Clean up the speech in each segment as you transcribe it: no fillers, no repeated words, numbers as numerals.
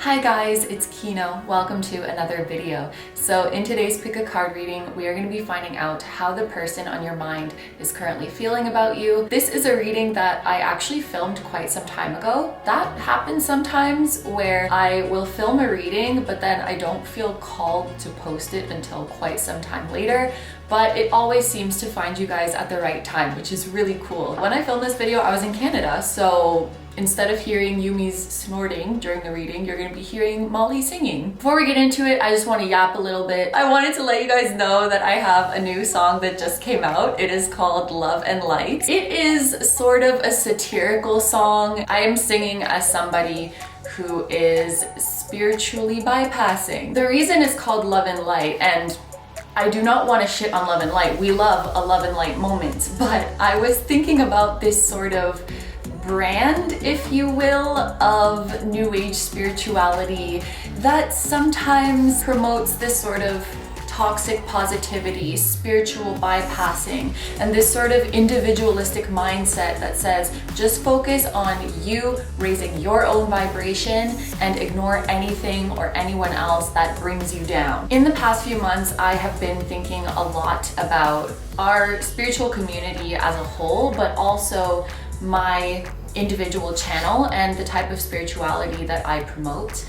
Hi guys, it's Kino. Welcome to another video. So in today's pick a card reading, we are going to be finding out how the person on your mind is currently feeling about you. This is a reading that I actually filmed quite some time ago. That happens sometimes where I will film a reading, but then I don't feel called to post it until quite some time later. But it always seems to find you guys at the right time, which is really cool. When I filmed this video, I was in Canada, so instead of hearing Yumi's snorting during the reading, you're gonna be hearing Molly singing. Before we get into it, I just want to yap a little bit. I wanted to let you guys know that I have a new song that just came out. It is called Love and Light. It is sort of a satirical song. I am singing as somebody who is spiritually bypassing. The reason it's called Love and Light, and I do not want to shit on Love and Light. We love a Love and Light moment, but I was thinking about this sort of brand, if you will, of new age spirituality that sometimes promotes this sort of toxic positivity, spiritual bypassing, and this sort of individualistic mindset that says just focus on you raising your own vibration and ignore anything or anyone else that brings you down. In the past few months, I have been thinking a lot about our spiritual community as a whole, but also my individual channel and the type of spirituality that I promote.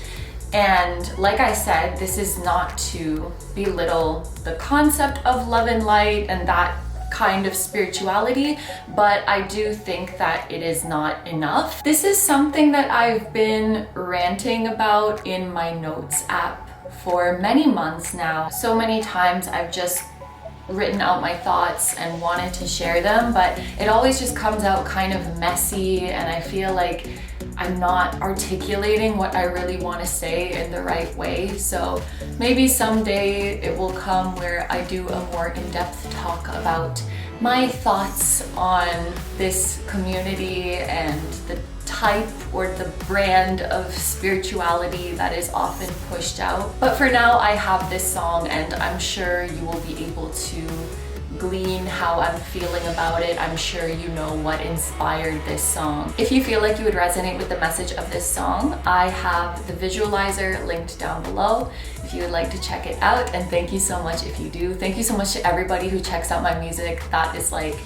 And like I said, this is not to belittle the concept of love and light and that kind of spirituality, but I do think that it is not enough. This is something that I've been ranting about in my notes app for many months now. So many times I've just written out my thoughts and wanted to share them, but it always just comes out kind of messy, and I feel like I'm not articulating what I really want to say in the right way. So maybe someday it will come where I do a more in-depth talk about my thoughts on this community and the type or the brand of spirituality that is often pushed out. But for now, I have this song, and I'm sure you will be able to glean how I'm feeling about it. I'm sure you know what inspired this song. If you feel like you would resonate with the message of this song, I have the visualizer linked down below if you would like to check it out. And thank you so much if you do. Thank you so much to everybody who checks out my music. That is like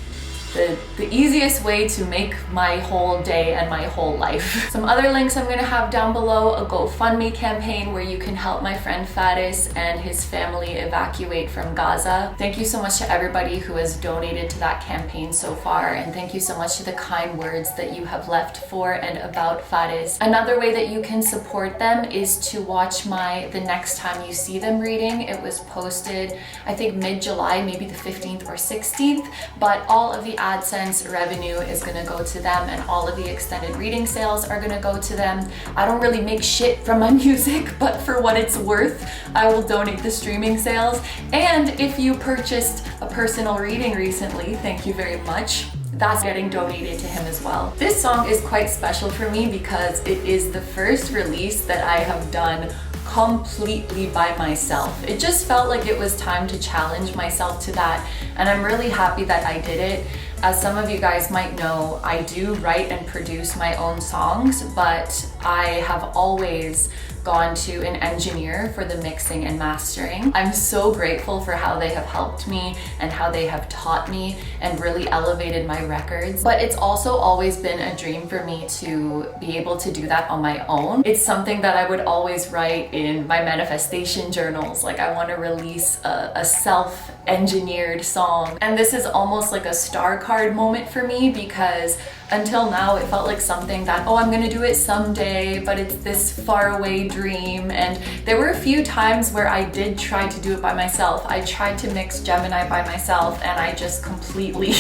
the easiest way to make my whole day and my whole life. Some other links I'm gonna have down below: a GoFundMe campaign where you can help my friend Faris and his family evacuate from Gaza. Thank you so much to everybody who has donated to that campaign so far, and thank you so much to the kind words that you have left for and about Faris. Another way that you can support them is to watch The Next Time You See Them reading. It was posted, I think, mid-July, maybe the 15th or 16th, but all of the AdSense revenue is gonna go to them, and all of the extended reading sales are gonna go to them. I don't really make shit from my music, but for what it's worth, I will donate the streaming sales. And if you purchased a personal reading recently, thank you very much. That's getting donated to him as well. This song is quite special for me because it is the first release that I have done completely by myself. It just felt like it was time to challenge myself to that, and I'm really happy that I did it. As some of you guys might know, I do write and produce my own songs, but I have always gone to an engineer for the mixing and mastering. I'm so grateful for how they have helped me and how they have taught me and really elevated my records. But it's also always been a dream for me to be able to do that on my own. It's something that I would always write in my manifestation journals. Like, I want to release a self-engineered song. And this is almost like a star card moment for me, because until now it felt like something that, oh, I'm gonna do it someday, but it's this far away dream. And there were a few times where I did try to do it by myself. I tried to mix Gemini by myself, and I just completely,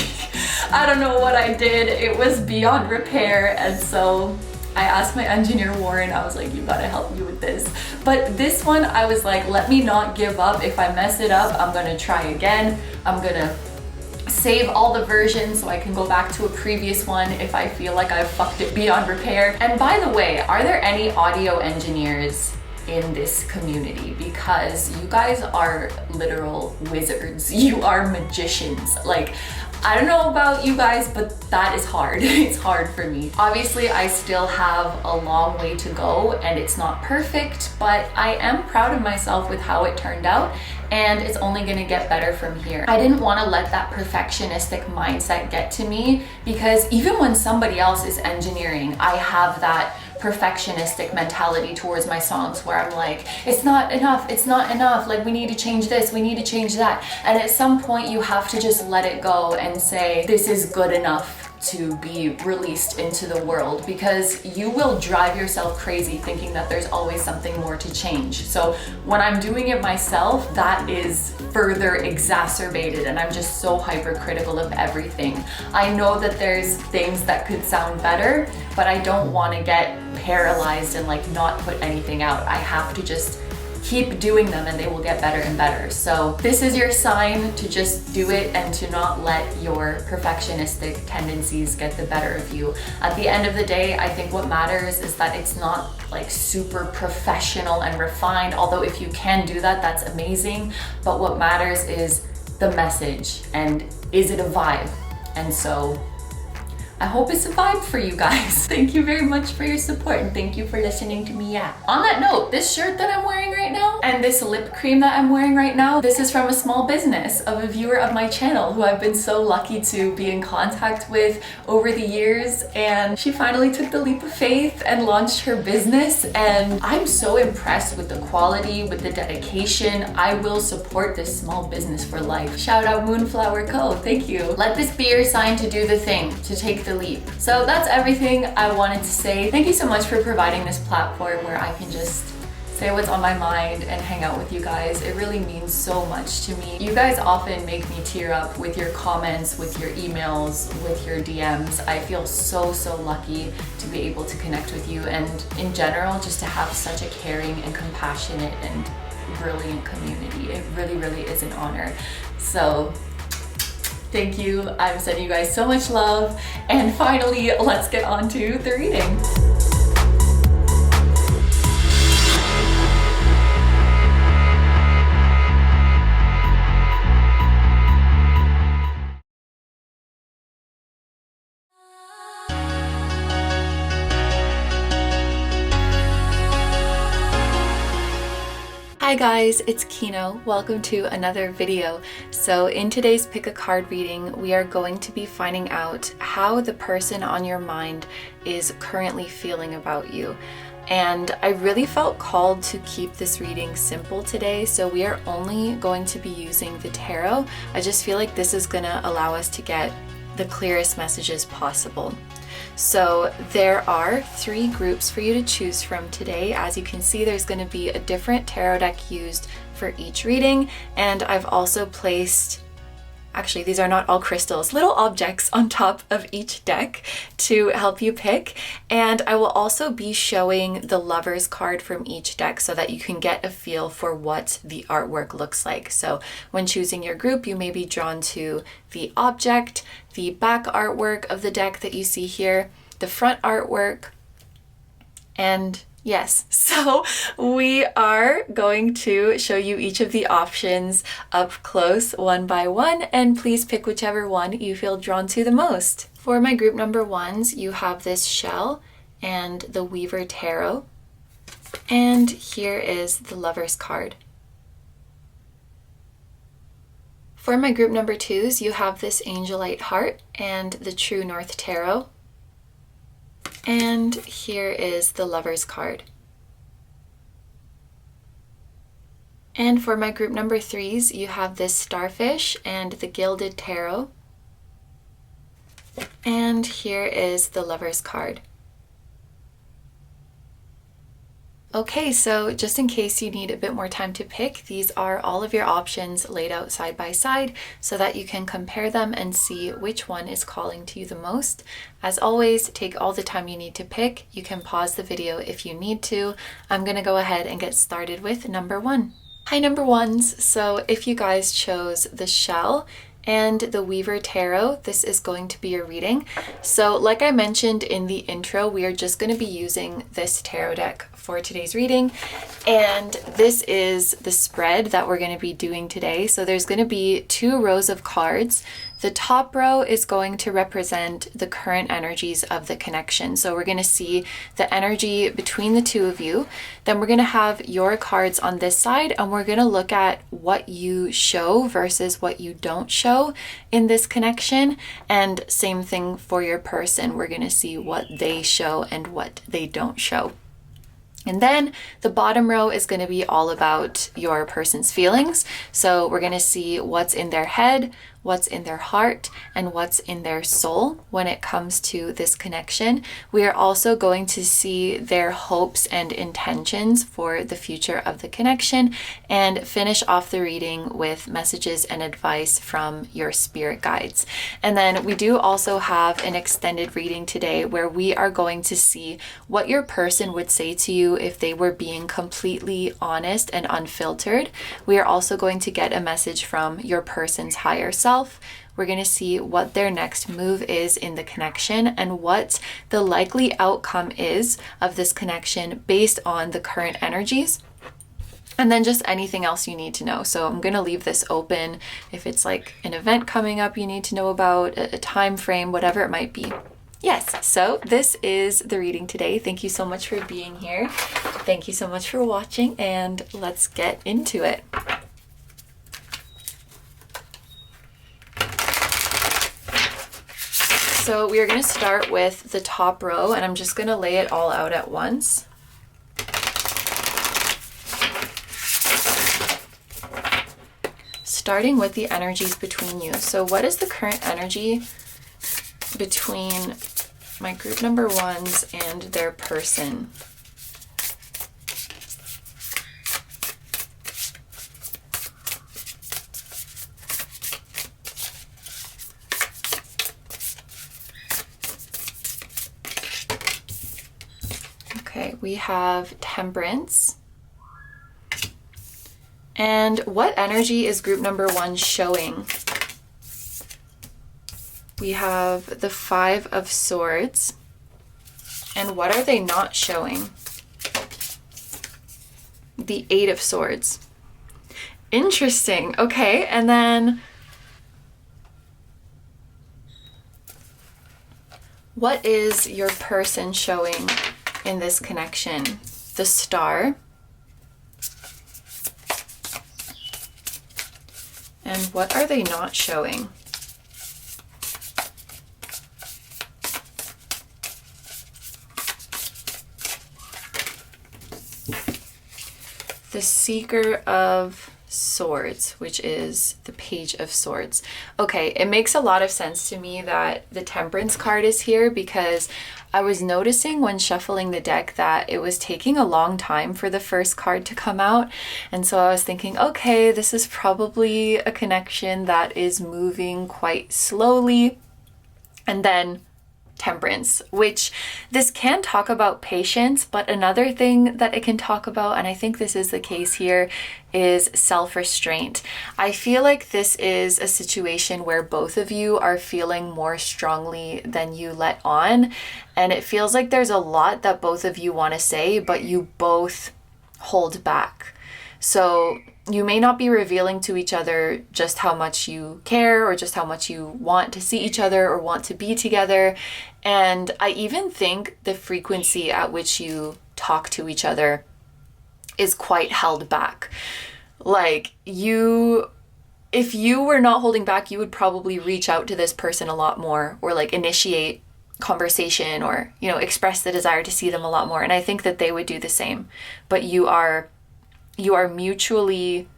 I don't know what I did. It was beyond repair. And so I asked my engineer Warren, I was like, you gotta help me with this. But this one, I was like, let me not give up. If I mess it up, I'm gonna try again. I'm gonna save all the versions so I can go back to a previous one if I feel like I've fucked it beyond repair. And by the way, are there any audio engineers in this community because you guys are literal wizards. You are magicians. Like, I don't know about you guys, but that is hard. It's hard for me. Obviously, I still have a long way to go and it's not perfect, but I am proud of myself with how it turned out, and it's only gonna get better from here. I didn't wanna let that perfectionistic mindset get to me, because even when somebody else is engineering, I have that perfectionistic mentality towards my songs where I'm like, it's not enough, like we need to change this, we need to change that. And at some point you have to just let it go and say, this is good enough to be released into the world, because you will drive yourself crazy thinking that there's always something more to change. So when I'm doing it myself, that is further exacerbated, and I'm just so hypercritical of everything. I know that there's things that could sound better, but I don't want to get paralyzed and like not put anything out. I have to just keep doing them and they will get better and better. So this is your sign to just do it and to not let your perfectionistic tendencies get the better of you. At the end of the day, I think what matters is that it's not like super professional and refined, although if you can do that, that's amazing. But what matters is the message and is it a vibe? And so I hope it's a vibe for you guys. Thank you very much for your support and thank you for listening to me. Yeah. On that note, this shirt that I'm wearing right now and this lip cream that I'm wearing right now, this is from a small business of a viewer of my channel who I've been so lucky to be in contact with over the years, and she finally took the leap of faith and launched her business, and I'm so impressed with the quality, with the dedication. I will support this small business for life. Shout out Moonflower Co. Thank you. Let this be your sign to do the thing, to take the leap. So that's everything I wanted to say. Thank you so much for providing this platform where I can just say what's on my mind and hang out with you guys. It really means so much to me. You guys often make me tear up with your comments, with your emails, with your DMs. I feel so lucky to be able to connect with you, and in general, just to have such a caring and compassionate and brilliant community. It really is an honor. So thank you. I'm sending you guys so much love. And finally, let's get on to the reading. Hi guys, it's Kino. Welcome to another video. So in today's pick a card reading, we are going to be finding out how the person on your mind is currently feeling about you. And I really felt called to keep this reading simple today, so we are only going to be using the tarot. I just feel like this is gonna allow us to get the clearest messages possible. So there are 3 groups for you to choose from today. As you can see, there's going to be a different tarot deck used for each reading, and I've also placed, actually these are not all crystals, little objects on top of each deck to help you pick. And I will also be showing the Lover's card from each deck so that you can get a feel for what the artwork looks like. So when choosing your group, you may be drawn to the object, the back artwork of the deck that you see here, the front artwork, and yes, so we are going to show you each of the options up close one by one, and please pick whichever one you feel drawn to the most. For my group number 1s, you have this shell and the Weaver Tarot, and here is the Lover's card. For my group number 2s, you have this Angelite heart and the True North Tarot. And here is the Lover's card. And for my group number 3s, you have this Starfish and the Gilded Tarot. And here is the Lover's card. Okay, so just in case you need a bit more time to pick, these are all of your options laid out side by side so that you can compare them and see which one is calling to you the most. As always, take all the time you need to pick. You can pause the video if you need to. I'm gonna go ahead and get started with number 1. Hi number 1s, so if you guys chose the shell and the Weaver Tarot. This is going to be a reading. So like I mentioned in the intro, we are just going to be using this tarot deck for today's reading. And this is the spread that we're going to be doing today. So there's going to be 2 rows of cards. The top row is going to represent the current energies of the connection. So we're going to see the energy between the two of you. Then we're going to have your cards on this side, and we're going to look at what you show versus what you don't show in this connection. And same thing for your person. We're going to see what they show and what they don't show. And then the bottom row is going to be all about your person's feelings. So we're going to see what's in their head, what's in their heart, and what's in their soul when it comes to this connection. We are also going to see their hopes and intentions for the future of the connection, and finish off the reading with messages and advice from your spirit guides. And then we do also have an extended reading today where we are going to see what your person would say to you if they were being completely honest and unfiltered. We are also going to get a message from your person's higher self. We're going to see what their next move is in the connection and what the likely outcome is of this connection based on the current energies. And then just anything else you need to know. So I'm going to leave this open if it's like an event coming up you need to know about, a time frame, whatever it might be. Yes, so this is the reading today. Thank you so much for being here. Thank you so much for watching, and let's get into it. So we are going to start with the top row, and I'm just going to lay it all out at once. Starting with the energies between you. So what is the current energy between my group number 1s and their person? Okay, we have Temperance. And what energy is group number 1 showing? We have the 5 of Swords. And what are they not showing? The 8 of Swords. Interesting. Okay, and then what is your person showing in this connection? The Star. And what are they not showing? The Seeker of Swords, which is the Page of Swords. Okay, it makes a lot of sense to me that the Temperance card is here, because I was noticing when shuffling the deck that it was taking a long time for the first card to come out. And so I was thinking, okay, this is probably a connection that is moving quite slowly. And then Temperance, which this can talk about patience, but another thing that it can talk about, and I think this is the case here, is self-restraint. I feel like this is a situation where both of you are feeling more strongly than you let on, and it feels like there's a lot that both of you want to say, but you both hold back. So you may not be revealing to each other just how much you care or just how much you want to see each other or want to be together. And I even think the frequency at which you talk to each other is quite held back. Like if you were not holding back, you would probably reach out to this person a lot more, or like initiate conversation, or, you know, express the desire to see them a lot more. And I think that they would do the same, but you are mutually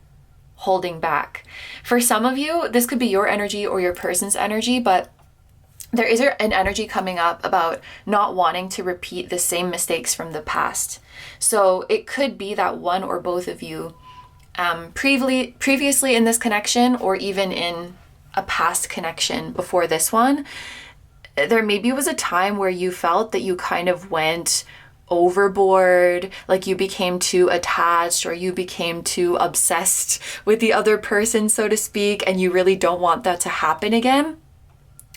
holding back. For some of you, this could be your energy or your person's energy, but there is an energy coming up about not wanting to repeat the same mistakes from the past. So it could be that one or both of you previously in this connection, or even in a past connection before this one, there maybe was a time where you felt that you kind of went overboard, like you became too attached or you became too obsessed with the other person, so to speak, and you really don't want that to happen again.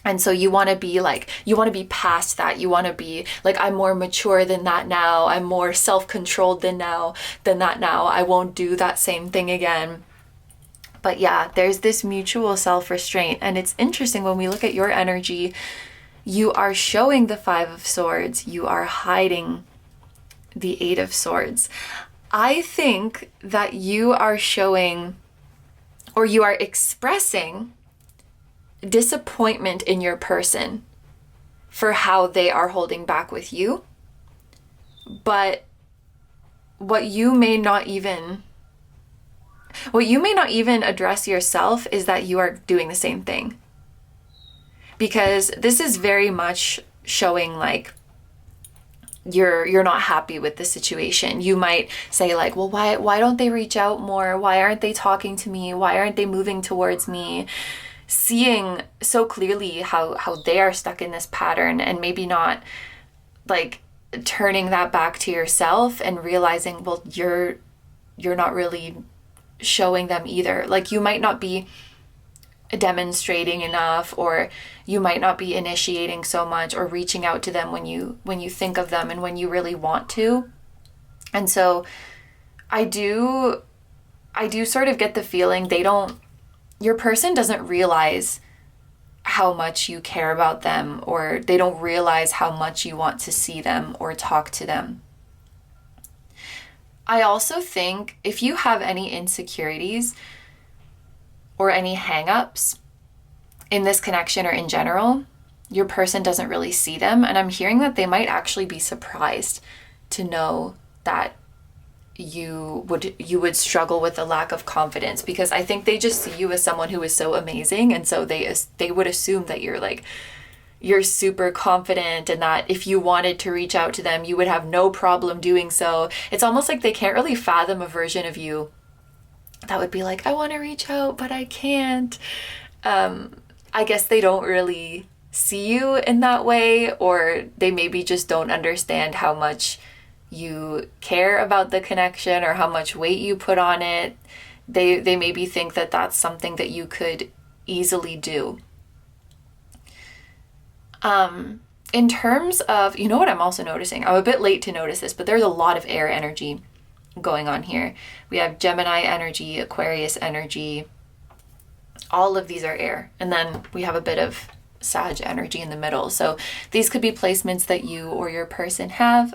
And so you want to be like, you want to be past that. You want to be like, I'm more mature than that now. I'm more self-controlled than that now. I won't do that same thing again. But yeah, there's this mutual self-restraint. And it's interesting when we look at your energy, you are showing the Five of Swords. You are hiding the Eight of Swords. I think that you are showing, or you are expressing, disappointment in your person for how they are holding back with you. But what you may not even address yourself is that you are doing the same thing. Because this is very much showing like you're not happy with the situation. You might say like, well, why don't they reach out more? Why aren't they talking to me? Why aren't they moving towards me? Seeing so clearly how they are stuck in this pattern, and maybe not like turning that back to yourself and realizing, well, you're not really showing them either. Like you might not be demonstrating enough, or you might not be initiating so much or reaching out to them when you think of them and when you really want to. And so I do sort of get the feeling your person doesn't realize how much you care about them, or they don't realize how much you want to see them or talk to them. I also think if you have any insecurities or any hang-ups in this connection or in general, your person doesn't really see them. And I'm hearing that they might actually be surprised to know that you would struggle with the lack of confidence, because I think they just see you as someone who is so amazing, and so they would assume that you're super confident, and that if you wanted to reach out to them, you would have no problem doing so. It's almost like they can't really fathom a version of you that would be like, I want to reach out, but I can't. I guess they don't really see you in that way, or they maybe just don't understand how much you care about the connection or how much weight you put on it. They maybe think that that's something that you could easily do. In terms of, you know what I'm also noticing? I'm a bit late to notice this, but there's a lot of air energy going on here. We have Gemini energy, Aquarius energy. All of these are air. And then we have a bit of Sag energy in the middle. So these could be placements that you or your person have.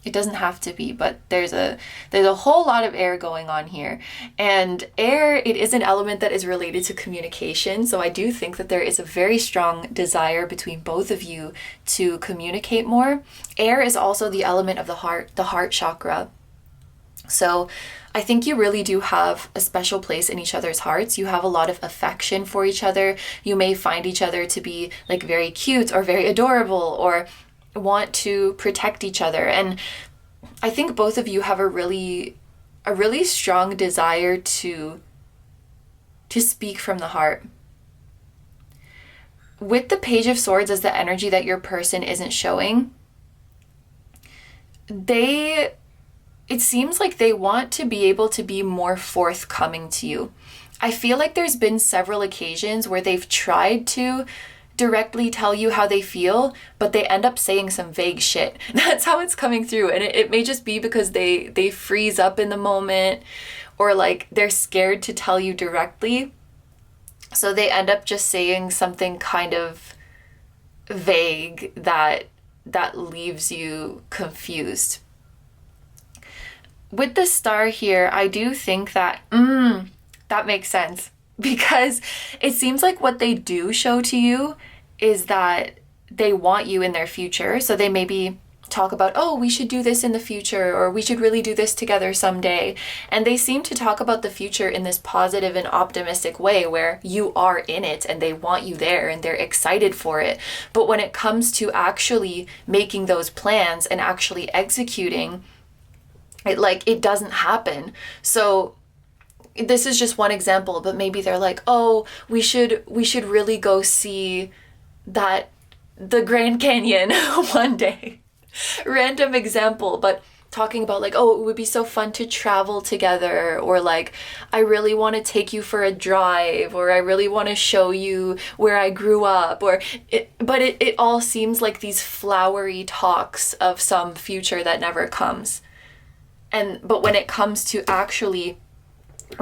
It doesn't have to be, but there's a whole lot of air going on here. And air, it is an element that is related to communication. So I do think that there is a very strong desire between both of you to communicate more. Air is also the element of the heart chakra. So I think you really do have a special place in each other's hearts. You have a lot of affection for each other. You may find each other to be like very cute or very adorable, or want to protect each other. And I think both of you have a really strong desire to speak from the heart. With the Page of Swords as the energy that your person isn't showing, it seems like they want to be able to be more forthcoming to you. I feel like there's been several occasions where they've tried to directly tell you how they feel, but they end up saying some vague shit. That's how it's coming through. And it may just be because they freeze up in the moment, or like they're scared to tell you directly. So they end up just saying something kind of vague that leaves you confused. With the star here, I do think that that makes sense, because it seems like what they do show to you is that they want you in their future. So they maybe talk about, oh, we should do this in the future, or we should really do this together someday. And they seem to talk about the future in this positive and optimistic way where you are in it and they want you there and they're excited for it. But when it comes to actually making those plans and actually executing, it doesn't happen. So this is just one example, but maybe they're like, oh, we should really go see the Grand Canyon one day. random example, but talking about like, oh, it would be so fun to travel together, or like, I really want to take you for a drive, or I really want to show you where I grew up, or it all seems like these flowery talks of some future that never comes. But when it comes to actually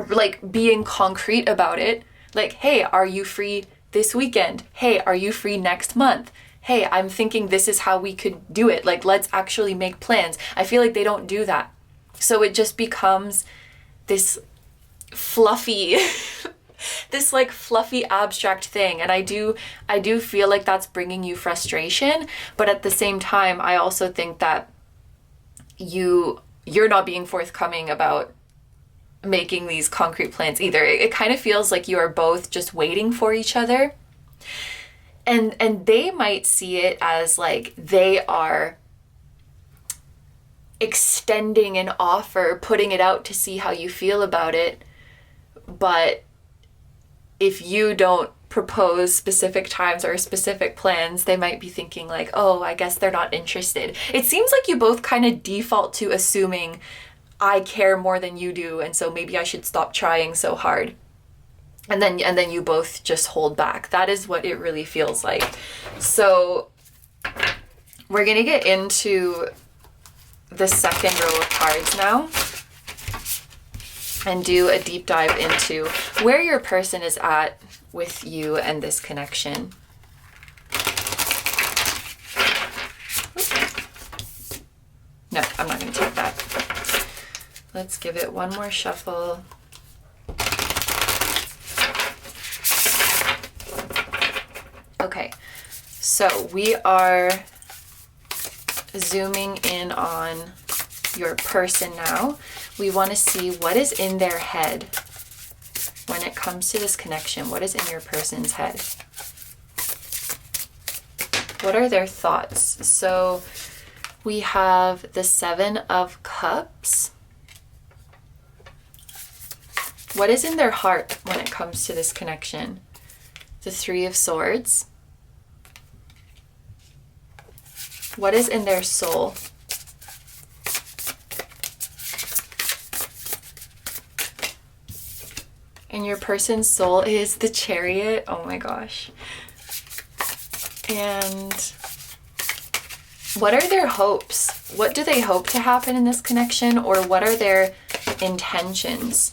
like being concrete about it, like, hey, are you free this weekend? Hey, are you free next month? Hey, I'm thinking this is how we could do it. Like, let's actually make plans. I feel like they don't do that. So it just becomes this fluffy, this like fluffy abstract thing. And I do feel like that's bringing you frustration. But at the same time, I also think that you're not being forthcoming about making these concrete plans either. It kind of feels like you are both just waiting for each other. And they might see it as like they are extending an offer, putting it out to see how you feel about it. But if you don't propose specific times or specific plans, they might be thinking like, oh, I guess they're not interested. It seems like you both kind of default to assuming I care more than you do, and so maybe I should stop trying so hard. And then you both just hold back. That is what it really feels like. So we're going to get into the second row of cards now and do a deep dive into where your person is at with you and this connection. No, I'm not going to take that. Let's give it one more shuffle. Okay, so we are zooming in on your person now. We want to see what is in their head when it comes to this connection. What is in your person's head? What are their thoughts? So we have the Seven of Cups. What is in their heart when it comes to this connection? The Three of Swords. What is in their soul? And your person's soul is the Chariot. Oh my gosh. And what are their hopes? What do they hope to happen in this connection, or what are their intentions?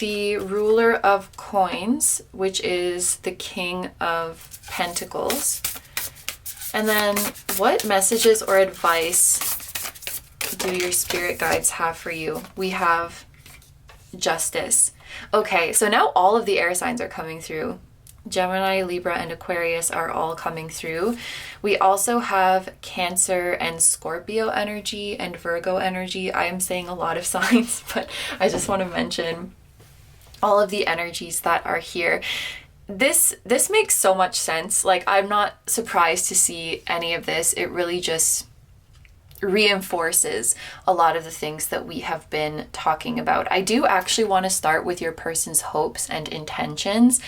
The Ruler of Coins, which is the King of Pentacles. And then what messages or advice do your spirit guides have for you? We have Justice. Okay, so now all of the air signs are coming through. Gemini, Libra, and Aquarius are all coming through. We also have Cancer and Scorpio energy and Virgo energy. I am saying a lot of signs, but I just want to mention all of the energies that are here. This makes so much sense. Like, I'm not surprised to see any of this. It really just reinforces a lot of the things that we have been talking about. I do actually want to start with your person's hopes and intentions,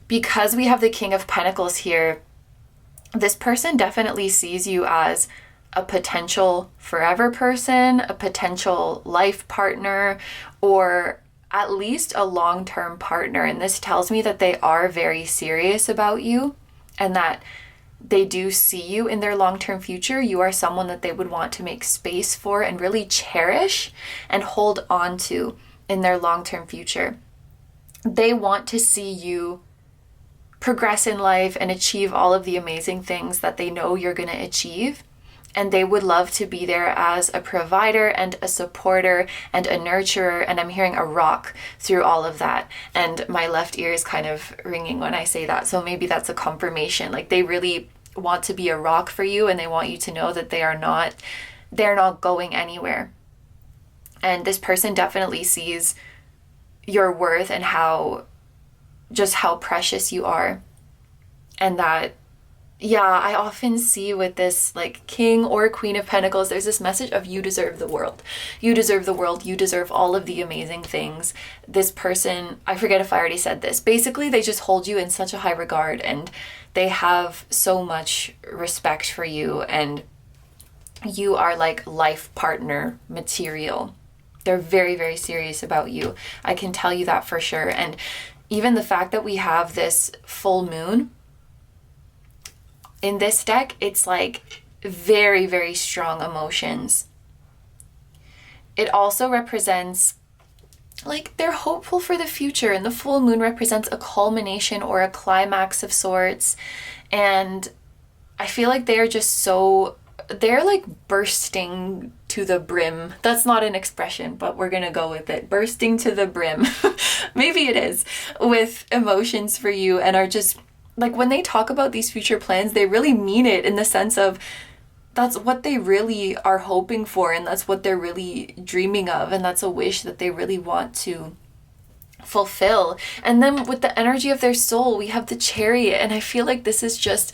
because we have the King of Pentacles here. This person definitely sees you as a potential forever person, a potential life partner, or at least a long-term partner. And this tells me that they are very serious about you and that they do see you in their long-term future. You are someone that they would want to make space for and really cherish and hold on to in their long-term future. They want to see you progress in life and achieve all of the amazing things that they know you're going to achieve. And they would love to be there as a provider and a supporter and a nurturer. And I'm hearing a rock through all of that. And my left ear is kind of ringing when I say that. So maybe that's a confirmation. Like, they really want to be a rock for you, and they want you to know that they're not going anywhere. And this person definitely sees your worth and how precious you are. And that, yeah, I often see with this like King or Queen of Pentacles, there's this message of you deserve the world. You deserve the world. You deserve all of the amazing things. This person, I forget if I already said this, basically they just hold you in such a high regard, and they have so much respect for you, and you are like life partner material. They're very, very serious about you. I can tell you that for sure. And even the fact that we have this full moon in this deck, it's like very, very strong emotions. It also represents like they're hopeful for the future, and the full moon represents a culmination or a climax of sorts. And I feel like they're just they're like bursting to the brim. That's not an expression, but we're gonna go with it. Bursting to the brim. Maybe it is, with emotions for you, and are just like, when they talk about these future plans, they really mean it, in the sense of that's what they really are hoping for, and that's what they're really dreaming of, and that's a wish that they really want to fulfill. And then with the energy of their soul, we have the Chariot, and I feel like this is just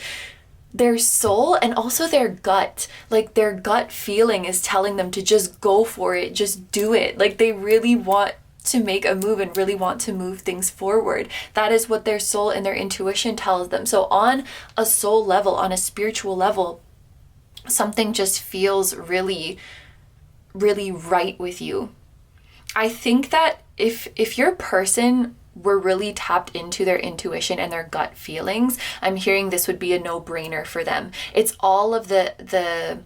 their soul and also their gut. Like their gut feeling is telling them to just go for it, just do it. Like they really want to make a move and really want to move things forward. That is what their soul and their intuition tells them. So on a soul level, on a spiritual level, something just feels really, really right with you. I think that if your person were really tapped into their intuition and their gut feelings, I'm hearing this would be a no-brainer for them. It's all of the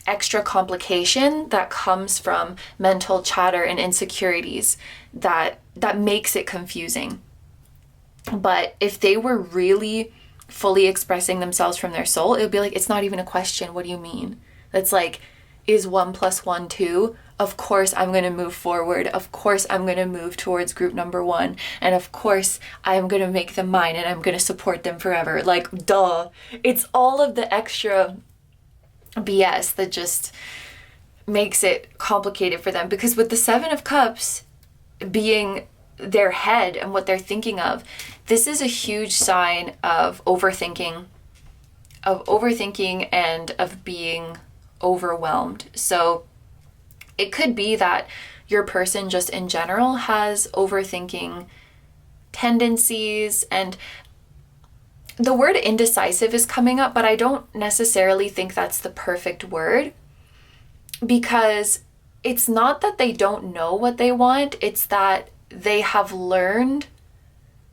extra complication that comes from mental chatter and insecurities that makes it confusing. But if they were really fully expressing themselves from their soul, it would be like, it's not even a question. What do you mean? It's like, is 1 + 1 2? Of course I'm going to move forward. Of course I'm going to move towards group number 1. And of course I'm going to make them mine, and I'm going to support them forever. Like, duh. It's all of the extra BS that just makes it complicated for them. Because with the 7 of Cups being their head and what they're thinking of, this is a huge sign of overthinking and of being overwhelmed. So it could be that your person just in general has overthinking tendencies, and the word indecisive is coming up, but I don't necessarily think that's the perfect word, because it's not that they don't know what they want, it's that they have learned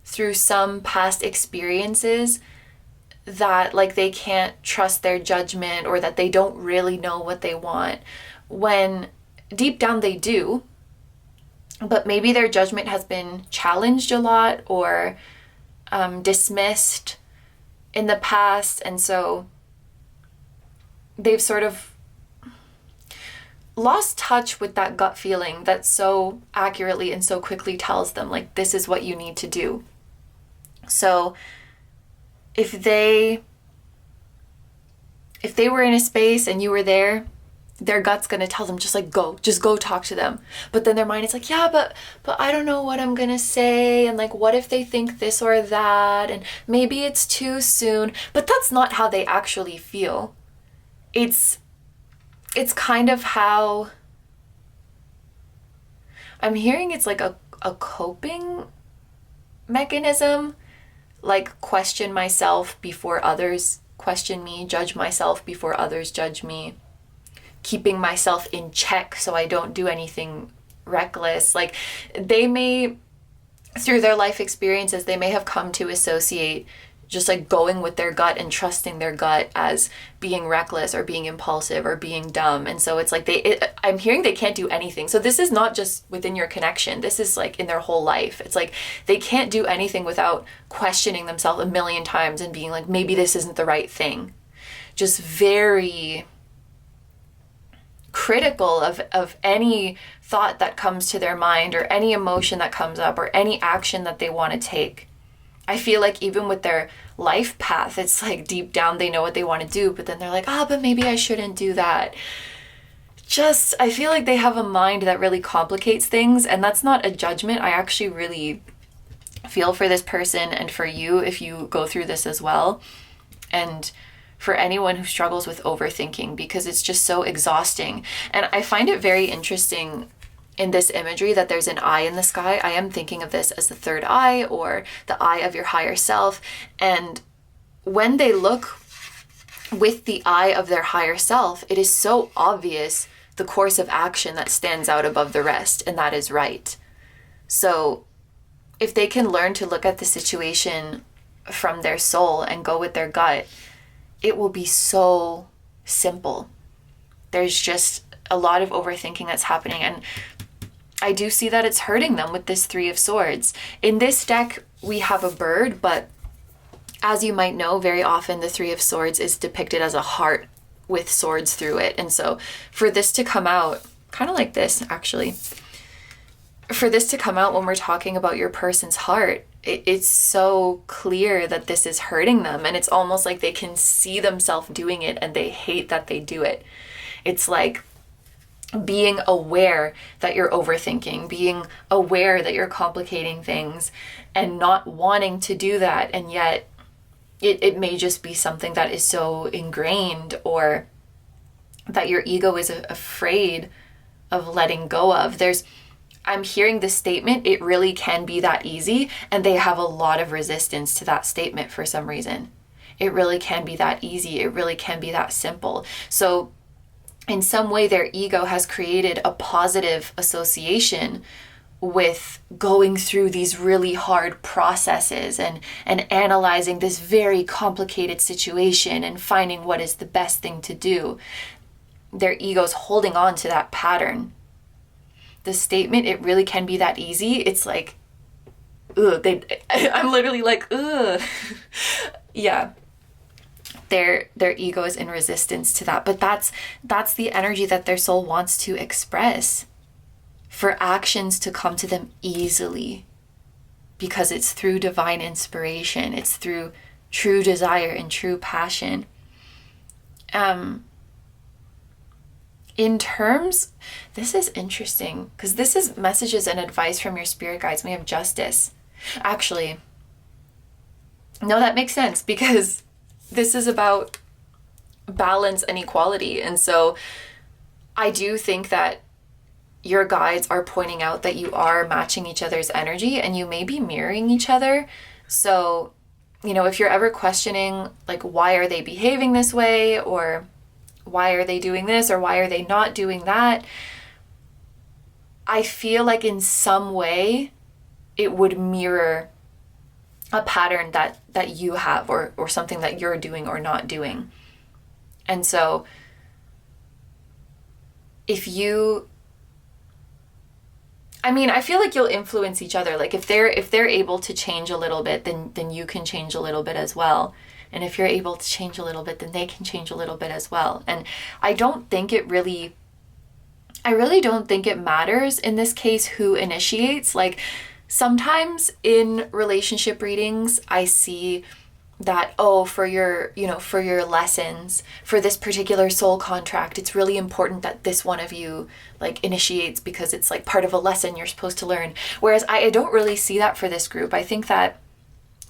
through some past experiences that like they can't trust their judgment, or that they don't really know what they want, when deep down they do, but maybe their judgment has been challenged a lot or dismissed in the past, and so they've sort of lost touch with that gut feeling that so accurately and so quickly tells them like, this is what you need to do. So if they were in a space and you were there, their gut's going to tell them just go talk to them. But then their mind is like, yeah, but I don't know what I'm going to say. And like, what if they think this or that? And maybe it's too soon. But that's not how they actually feel. It's kind of how I'm hearing it's like a coping mechanism, like question myself before others question me, judge myself before others judge me, keeping myself in check so I don't do anything reckless. Like they may, through their life experiences, they may have come to associate just like going with their gut and trusting their gut as being reckless or being impulsive or being dumb. And so it's like I'm hearing they can't do anything. So this is not just within your connection. This is like in their whole life. It's like they can't do anything without questioning themselves a million times and being like, maybe this isn't the right thing. Just very critical of any thought that comes to their mind or any emotion that comes up or any action that they want to take. I feel like even with their life path, it's like deep down they know what they want to do, but then they're like, but maybe I shouldn't do that. I feel like they have a mind that really complicates things, and that's not a judgment. I actually really feel for this person and for you if you go through this as well. And for anyone who struggles with overthinking, because it's just so exhausting. And I find it very interesting in this imagery that there's an eye in the sky. I am thinking of this as the third eye or the eye of your higher self. And when they look with the eye of their higher self, it is so obvious the course of action that stands out above the rest, and that is right. So if they can learn to look at the situation from their soul and go with their gut, it will be so simple. There's just a lot of overthinking that's happening, and I do see that it's hurting them with this Three of Swords. In this deck, we have a bird, but as you might know, very often the Three of Swords is depicted as a heart with swords through it. And so for this to come out, kind of like this actually, for this to come out when we're talking about your person's heart, it's so clear that this is hurting them, and it's almost like they can see themselves doing it and they hate that they do it. It's like being aware that you're overthinking, being aware that you're complicating things and not wanting to do that, and yet it may just be something that is so ingrained, or that your ego is afraid of letting go of. I'm hearing this statement, it really can be that easy, and they have a lot of resistance to that statement for some reason. It really can be that easy. It really can be that simple. So in some way, their ego has created a positive association with going through these really hard processes and analyzing this very complicated situation and finding what is the best thing to do. Their ego's holding on to that pattern. The statement, it really can be that easy, it's like, ugh, I'm literally like, ugh. Yeah. Their ego is in resistance to that. But that's the energy that their soul wants to express, for actions to come to them easily, because it's through divine inspiration. It's through true desire and true passion. In terms, this is interesting, because this is messages and advice from your spirit guides. We have Justice. Actually, no, that makes sense, because this is about balance and equality. And so I do think that your guides are pointing out that you are matching each other's energy, and you may be mirroring each other. So, if you're ever questioning, like, why are they behaving this way, or why are they doing this, or why are they not doing that, I feel like in some way it would mirror a pattern that you have, or something that you're doing or not doing. And so I feel like you'll influence each other. Like if they're able to change a little bit, then you can change a little bit as well. And if you're able to change a little bit, then they can change a little bit as well. And I really don't think it matters in this case who initiates. Like sometimes in relationship readings, I see that, for your lessons, for this particular soul contract, it's really important that this one of you like initiates, because it's like part of a lesson you're supposed to learn. Whereas I don't really see that for this group. I think that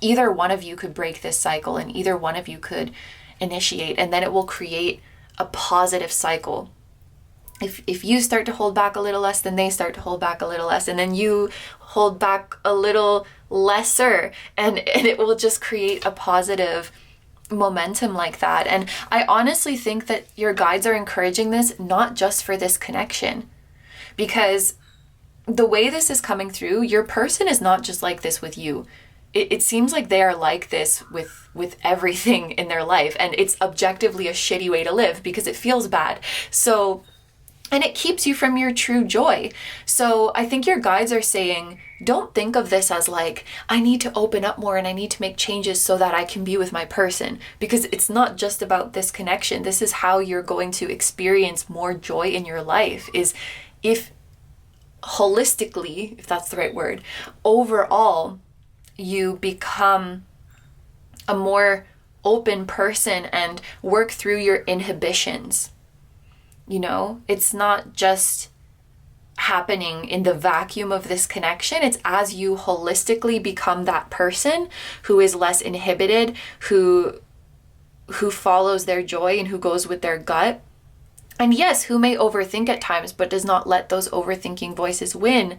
either one of you could break this cycle, and either one of you could initiate, and then it will create a positive cycle. If you start to hold back a little less, then they start to hold back a little less, and then you hold back a little lesser, and it will just create a positive momentum like that. And I honestly think that your guides are encouraging this not just for this connection, because the way this is coming through, your person is not just like this with you. It seems like they are like this with everything in their life, and it's objectively a shitty way to live because it feels bad. So, and it keeps you from your true joy. So I think your guides are saying, don't think of this as like, I need to open up more and I need to make changes so that I can be with my person, because it's not just about this connection. This is how you're going to experience more joy in your life, is if holistically, if that's the right word, overall, you become a more open person and work through your inhibitions. It's not just happening in the vacuum of this connection. It's as you holistically become that person who is less inhibited, who follows their joy and who goes with their gut. And yes, who may overthink at times, but does not let those overthinking voices win.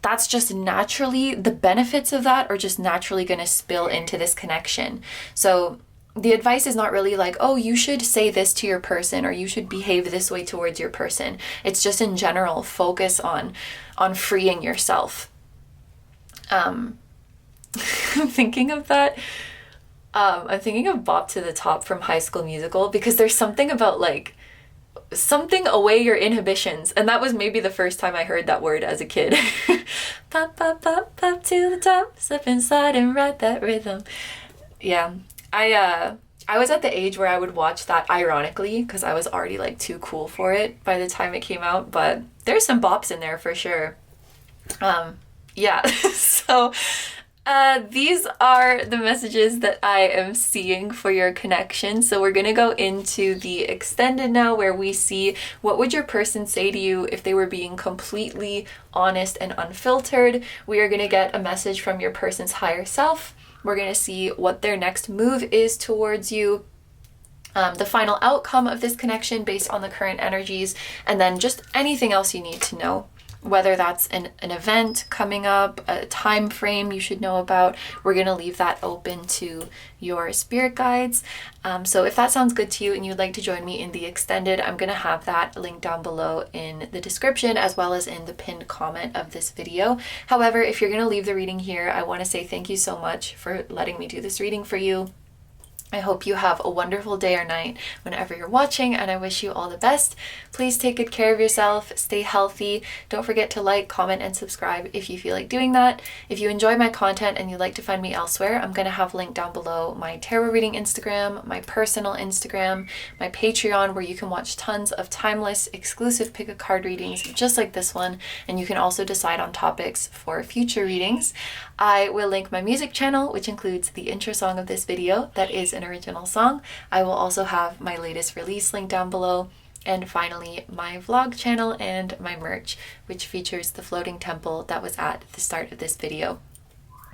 That's just naturally, the benefits of that are just naturally going to spill into this connection. So the advice is not really like, oh, you should say this to your person or you should behave this way towards your person. It's just in general, focus on freeing yourself. I'm thinking of that. I'm thinking of Bop to the Top from High School Musical, because there's something about like something away your inhibitions, and that was maybe the first time I heard that word as a kid. Pop, pop, pop, pop to the top, step inside and ride that rhythm. Yeah, I was at the age where I would watch that ironically because I was already like too cool for it by the time it came out, but there's some bops in there for sure. Yeah, so these are the messages that I am seeing for your connection. So we're going to go into the extended now, where we see what would your person say to you if they were being completely honest and unfiltered. We are going to get a message from your person's higher self. We're going to see what their next move is towards you. The final outcome of this connection based on the current energies, and then just anything else you need to know. Whether that's an event coming up, a time frame you should know about, we're going to leave that open to your spirit guides. So if that sounds good to you and you'd like to join me in the extended, I'm going to have that linked down below in the description as well as in the pinned comment of this video. However, if you're going to leave the reading here, I want to say thank you so much for letting me do this reading for you. I hope you have a wonderful day or night whenever you're watching, and I wish you all the best. Please take good care of yourself, stay healthy. Don't forget to like, comment, and subscribe if you feel like doing that. If you enjoy my content and you'd like to find me elsewhere, I'm going to have linked down below my tarot reading Instagram, my personal Instagram, my Patreon, where you can watch tons of timeless, exclusive pick a card readings just like this one, and you can also decide on topics for future readings. I will link my music channel, which includes the intro song of this video that is an original song. I will also have my latest release link down below, and finally my vlog channel and my merch, which features the floating temple that was at the start of this video.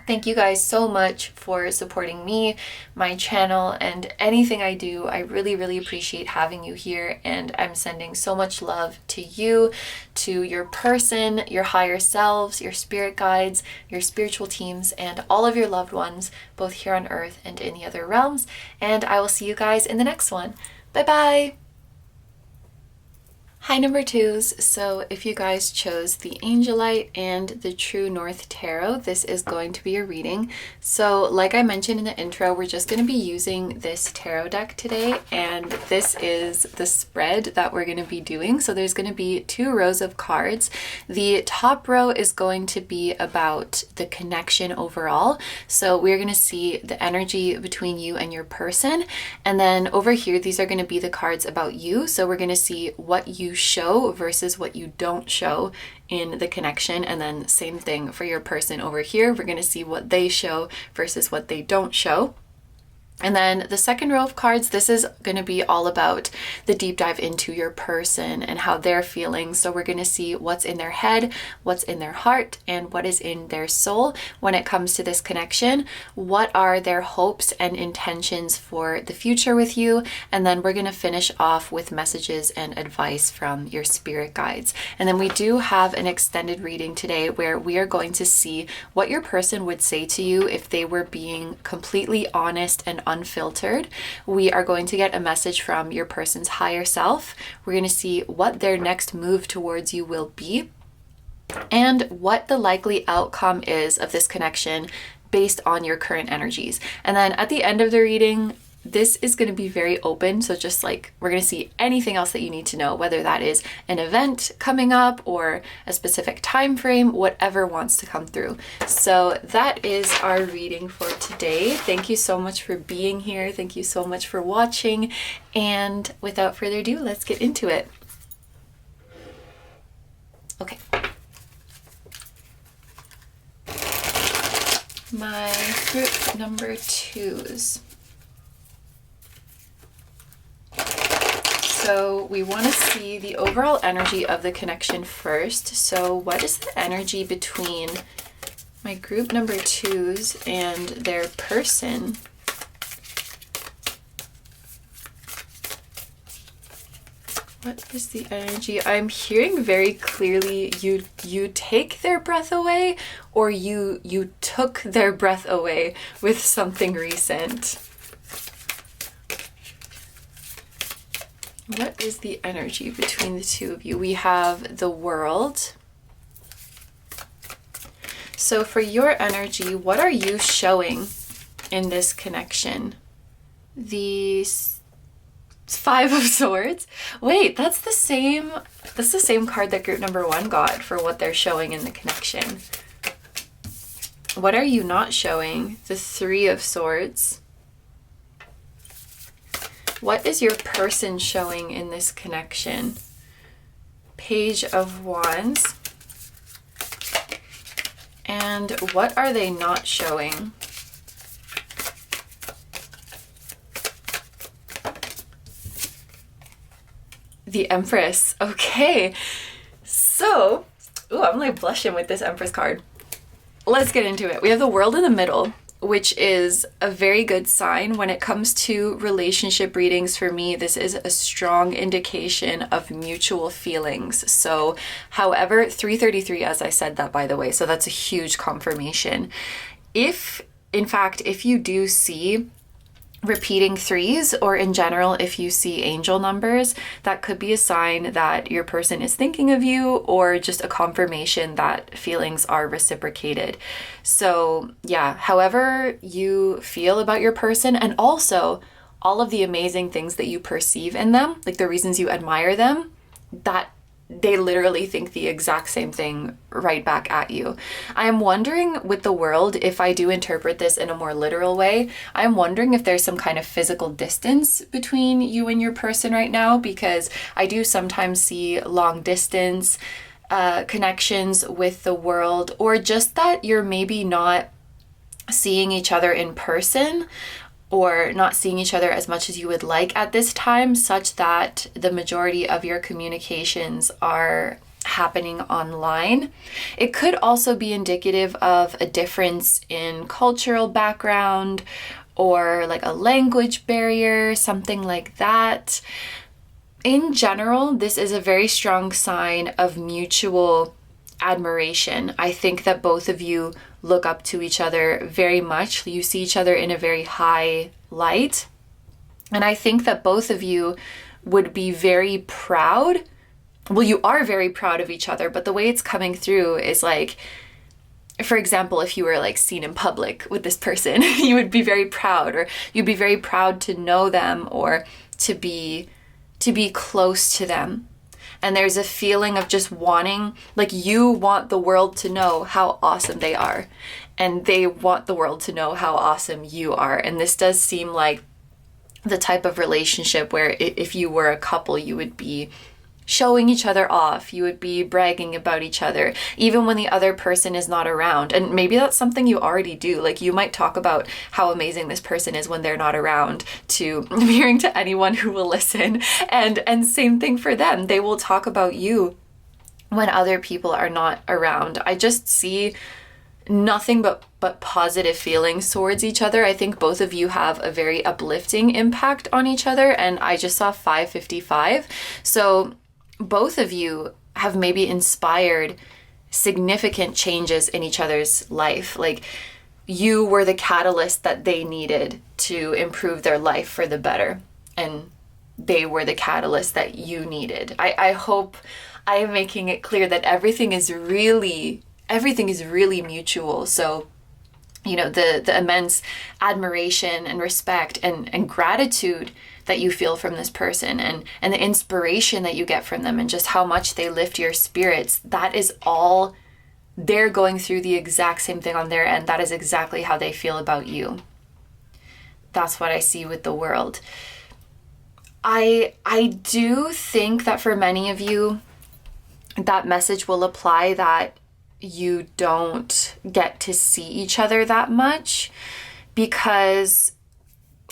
Thank you guys so much for supporting me, my channel, and anything I do. I really, really appreciate having you here, and I'm sending so much love to you, to your person, your higher selves, your spirit guides, your spiritual teams, and all of your loved ones, both here on Earth and in the other realms. And I will see you guys in the next one. Bye-bye! Hi number twos. So if you guys chose the Angelite and the True North Tarot, this is going to be a reading. So like I mentioned in the intro, we're just going to be using this tarot deck today, and this is the spread that we're going to be doing. So there's going to be 2 rows of cards. The top row is going to be about the connection overall. So we're going to see the energy between you and your person. And then over here, these are going to be the cards about you. So we're going to see what you show versus what you don't show in the connection, and then same thing for your person over here. We're going to see what they show versus what they don't show. And then the second row of cards, this is going to be all about the deep dive into your person and how they're feeling. So we're going to see what's in their head, what's in their heart, and what is in their soul when it comes to this connection. What are their hopes and intentions for the future with you? And then we're going to finish off with messages and advice from your spirit guides. And then we do have an extended reading today where we are going to see what your person would say to you if they were being completely honest and unfiltered. We are going to get a message from your person's higher self. We're going to see what their next move towards you will be, and what the likely outcome is of this connection based on your current energies. And then at the end of the reading, this is going to be very open, so just like we're going to see anything else that you need to know, whether that is an event coming up or a specific time frame, whatever wants to come through. So that is our reading for today. Thank you so much for being here. Thank you so much for watching, and without further ado, let's get into it. Okay. My group number twos. So we want to see the overall energy of the connection first. So what is the energy between my group number twos and their person? What is the energy? I'm hearing very clearly you take their breath away, or you took their breath away with something recent. What is the energy between the two of you? We have the World. So for your energy, what are you showing in this connection? The Five of Swords. Wait, that's the same card that group number 1 got for what they're showing in the connection. What are you not showing? The Three of Swords. What is your person showing in this connection? Page of Wands. And what are they not showing? The Empress. Okay. So, ooh, I'm like blushing with this Empress card. Let's get into it. We have the World in the middle, which is a very good sign when it comes to relationship readings. For me, this is a strong indication of mutual feelings. So, however, 333, as I said that, by the way, so that's a huge confirmation. If, in fact, if you do see repeating threes, or in general, if you see angel numbers, that could be a sign that your person is thinking of you, or just a confirmation that feelings are reciprocated. So yeah, however you feel about your person, and also all of the amazing things that you perceive in them, like the reasons you admire them, that they literally think the exact same thing right back at you. I am wondering with the World, if I do interpret this in a more literal way, I'm wondering if there's some kind of physical distance between you and your person right now, because I do sometimes see long distance connections with the World, or just that you're maybe not seeing each other in person, or not seeing each other as much as you would like at this time, such that the majority of your communications are happening online. It could also be indicative of a difference in cultural background, or like a language barrier, something like that. In general, this is a very strong sign of mutual admiration. I think that both of you look up to each other very much. You see each other in a very high light. And I think that both of you would be very proud. Well, you are very proud of each other, but the way it's coming through is like, for example, if you were like seen in public with this person, you would be very proud, or you'd be very proud to know them, or to be close to them. And there's a feeling of just wanting, like you want the world to know how awesome they are. And they want the world to know how awesome you are. And this does seem like the type of relationship where if you were a couple, you would be showing each other off. You would be bragging about each other, even when the other person is not around. And maybe that's something you already do. Like you might talk about how amazing this person is when they're not around to I'm hearing to anyone who will listen. And same thing for them. They will talk about you when other people are not around. I just see nothing but positive feelings towards each other. I think both of you have a very uplifting impact on each other. And I just saw 555. So both of you have maybe inspired significant changes in each other's life. Like you were the catalyst that they needed to improve their life for the better. And they were the catalyst that you needed. I hope I am making it clear that everything is really mutual. So, you know, the immense admiration and respect and gratitude that you feel from this person, and the inspiration that you get from them, and just how much they lift your spirits, that is all, they're going through the exact same thing on their end. That is exactly how they feel about you. That's what I see with the World. I do think that for many of you, that message will apply, that you don't get to see each other that much, because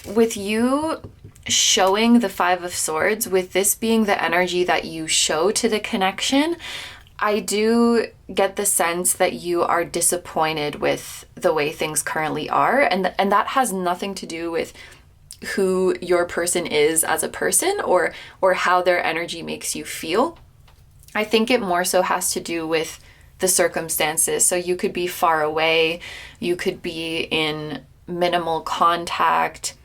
with you showing the Five of Swords, with this being the energy that you show to the connection, I do get the sense that you are disappointed with the way things currently are, and that has nothing to do with who your person is as a person, or how their energy makes you feel. I think it more so has to do with the circumstances. So you could be far away, you could be in minimal contact,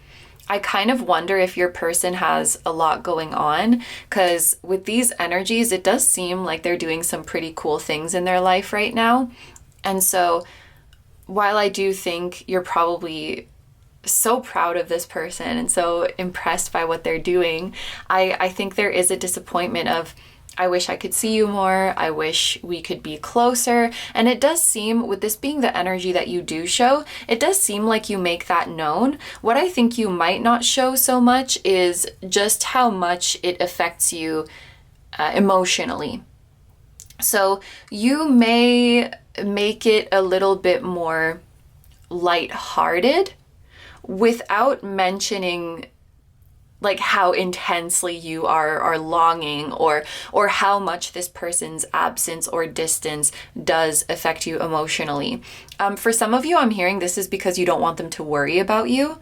I kind of wonder if your person has a lot going on, because with these energies, it does seem like they're doing some pretty cool things in their life right now. And so while I do think you're probably so proud of this person and so impressed by what they're doing, I think there is a disappointment of, I wish I could see you more. I wish we could be closer. And it does seem, with this being the energy that you do show, it does seem like you make that known. What I think you might not show so much is just how much it affects you emotionally. So you may make it a little bit more lighthearted without mentioning like how intensely you are longing, or how much this person's absence or distance does affect you emotionally. For some of you, I'm hearing this is because you don't want them to worry about you.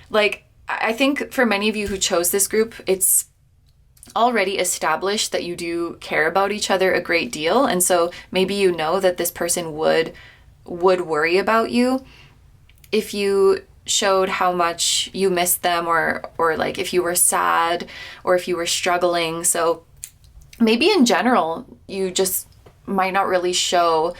Like, I think for many of you who chose this group, it's already established that you do care about each other a great deal. And so maybe you know that this person would worry about you if you showed how much you missed them, or like if you were sad or if you were struggling. So maybe in general, you just might not really show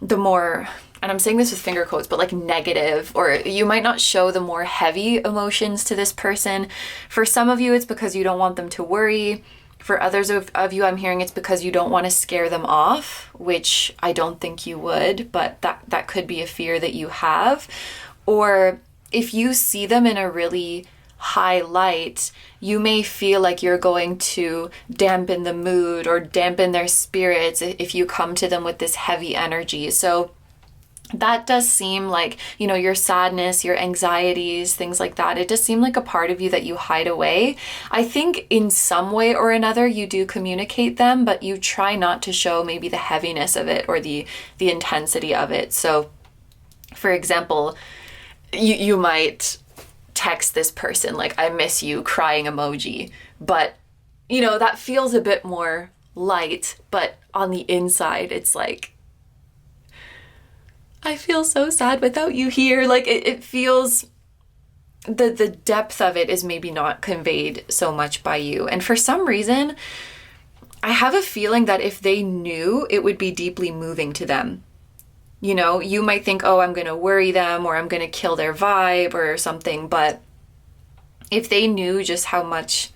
the more, and I'm saying this with finger quotes, but like negative, or you might not show the more heavy emotions to this person. For some of you, it's because you don't want them to worry. For others of you, I'm hearing it's because you don't want to scare them off, which I don't think you would, but that could be a fear that you have. Or if you see them in a really high light, you may feel like you're going to dampen the mood or dampen their spirits if you come to them with this heavy energy. So that does seem like, you know, your sadness, your anxieties, things like that. It does seem like a part of you that you hide away. I think in some way or another you do communicate them, but you try not to show maybe the heaviness of it or the intensity of it. So for example, you might text this person like, I miss you, crying emoji. But, you know, that feels a bit more light. But on the inside, it's like, I feel so sad without you here. Like it feels, the depth of it is maybe not conveyed so much by you. And for some reason, I have a feeling that if they knew, it would be deeply moving to them. You know, you might think, oh, I'm going to worry them or I'm going to kill their vibe or something. But if they knew just how much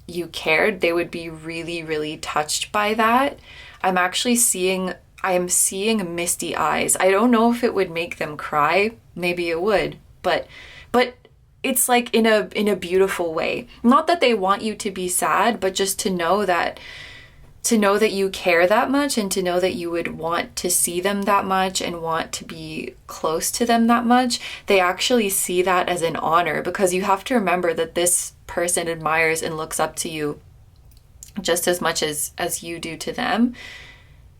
you cared, they would be really, really touched by that. I am seeing misty eyes. I don't know if it would make them cry. Maybe it would, but it's like in a beautiful way. Not that they want you to be sad, but just to know that you care that much, and to know that you would want to see them that much and want to be close to them that much. They actually see that as an honor, because you have to remember that this person admires and looks up to you just as much as you do to them.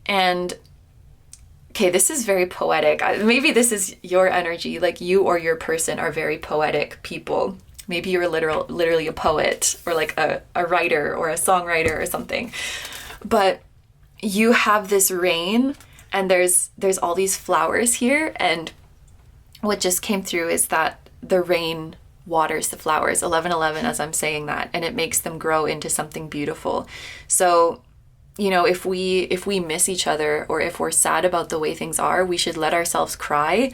And okay, this is very poetic. Maybe this is your energy, like you or your person are very poetic people. Maybe you're literally a poet, or like a writer or a songwriter or something. But you have this rain, and there's all these flowers here, and what just came through is that the rain waters the flowers, 11:11 as I'm saying that, and it makes them grow into something beautiful. So, you know, if we miss each other, or if we're sad about the way things are, we should let ourselves cry,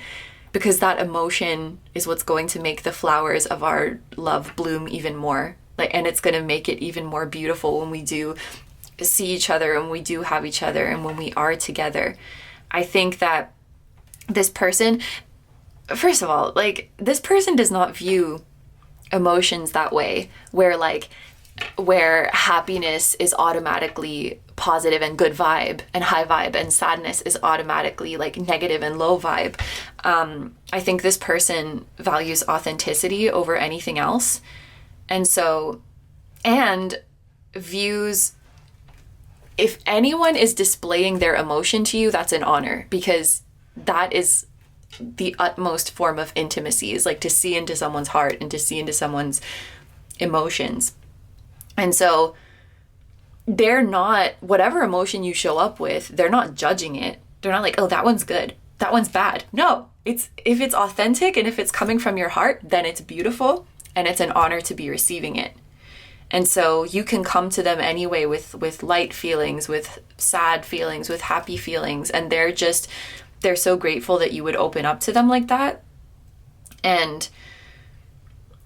because that emotion is what's going to make the flowers of our love bloom even more. And it's going to make it even more beautiful when we do see each other, and we do have each other, and when we are together. I think that this person, first of all, like, this person does not view emotions that way, where happiness is automatically positive and good vibe and high vibe, and sadness is automatically like negative and low vibe. I think this person values authenticity over anything else. And views, if anyone is displaying their emotion to you, that's an honor, because that is the utmost form of intimacy, is like to see into someone's heart and to see into someone's emotions. And so they're not, whatever emotion you show up with, they're not judging it. They're not like, oh, that one's good, that one's bad. No, if it's authentic and if it's coming from your heart, then it's beautiful. and it's an honor to be receiving it. And so you can come to them anyway with light feelings, with sad feelings, with happy feelings, and they're so grateful that you would open up to them like that. And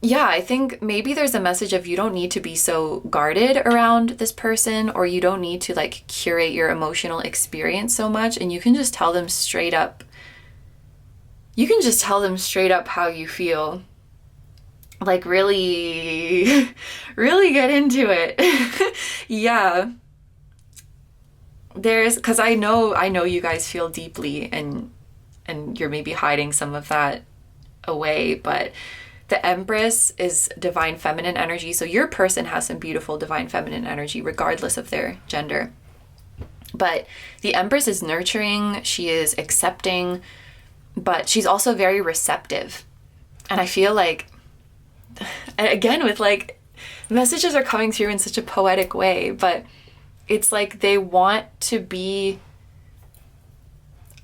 yeah, I think maybe there's a message of you don't need to be so guarded around this person, or you don't need to like curate your emotional experience so much, and you can just tell them straight up. You can just tell them straight up how you feel. Like really, really get into it. Yeah. Because I know you guys feel deeply, and you're maybe hiding some of that away, but the Empress is divine feminine energy. So your person has some beautiful divine feminine energy, regardless of their gender. But the Empress is nurturing, she is accepting, but she's also very receptive. And I feel like, again, with like, messages are coming through in such a poetic way, but it's like they want to be,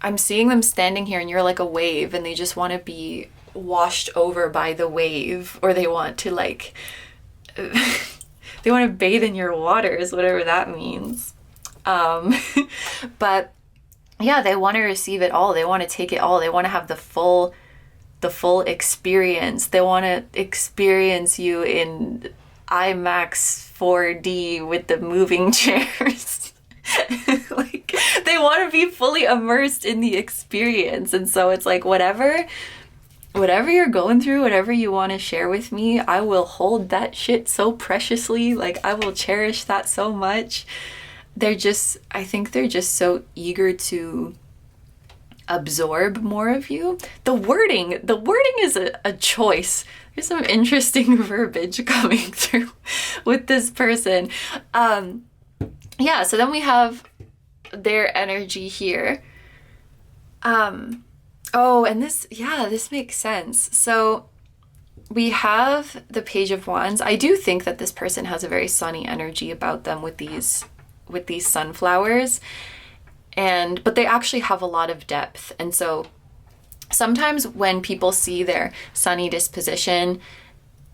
I'm seeing them standing here and you're like a wave, and they just want to be washed over by the wave, or they want to like they want to bathe in your waters, whatever that means. But yeah, they want to receive it all, they want to take it all, they want to have the full experience. They want to experience you in IMAX 4D with the moving chairs. Like they want to be fully immersed in the experience. And so it's like whatever you're going through, whatever you want to share with me, I will hold that shit so preciously. Like I will cherish that so much. I think they're just so eager to absorb more of you. The wording is a choice. There's some interesting verbiage coming through with this person. Yeah, so then we have their energy here. Oh, and this makes sense. So we have the Page of Wands. I do think that this person has a very sunny energy about them with these sunflowers, but they actually have a lot of depth. And so sometimes when people see their sunny disposition,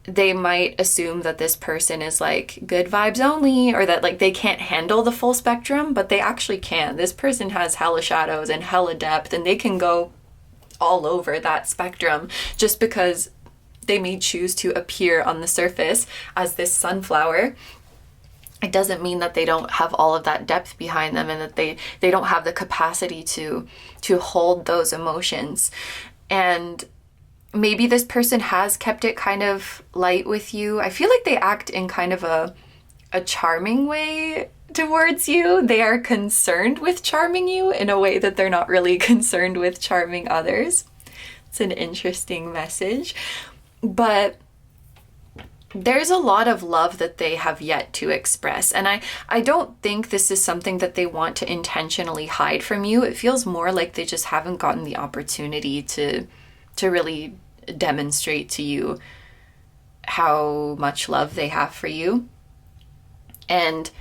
they might assume that this person is like good vibes only, or that like they can't handle the full spectrum, but they actually can. This person has hella shadows and hella depth, and they can go all over that spectrum. Just because they may choose to appear on the surface as this sunflower, it doesn't mean that they don't have all of that depth behind them, and that they don't have the capacity to hold those emotions. And maybe this person has kept it kind of light with you. I feel like they act in kind of a charming way towards you. They are concerned with charming you in a way that they're not really concerned with charming others. It's an interesting message. But there's a lot of love that they have yet to express. And I don't think this is something that they want to intentionally hide from you. It feels more like they just haven't gotten the opportunity to really demonstrate to you how much love they have for you. And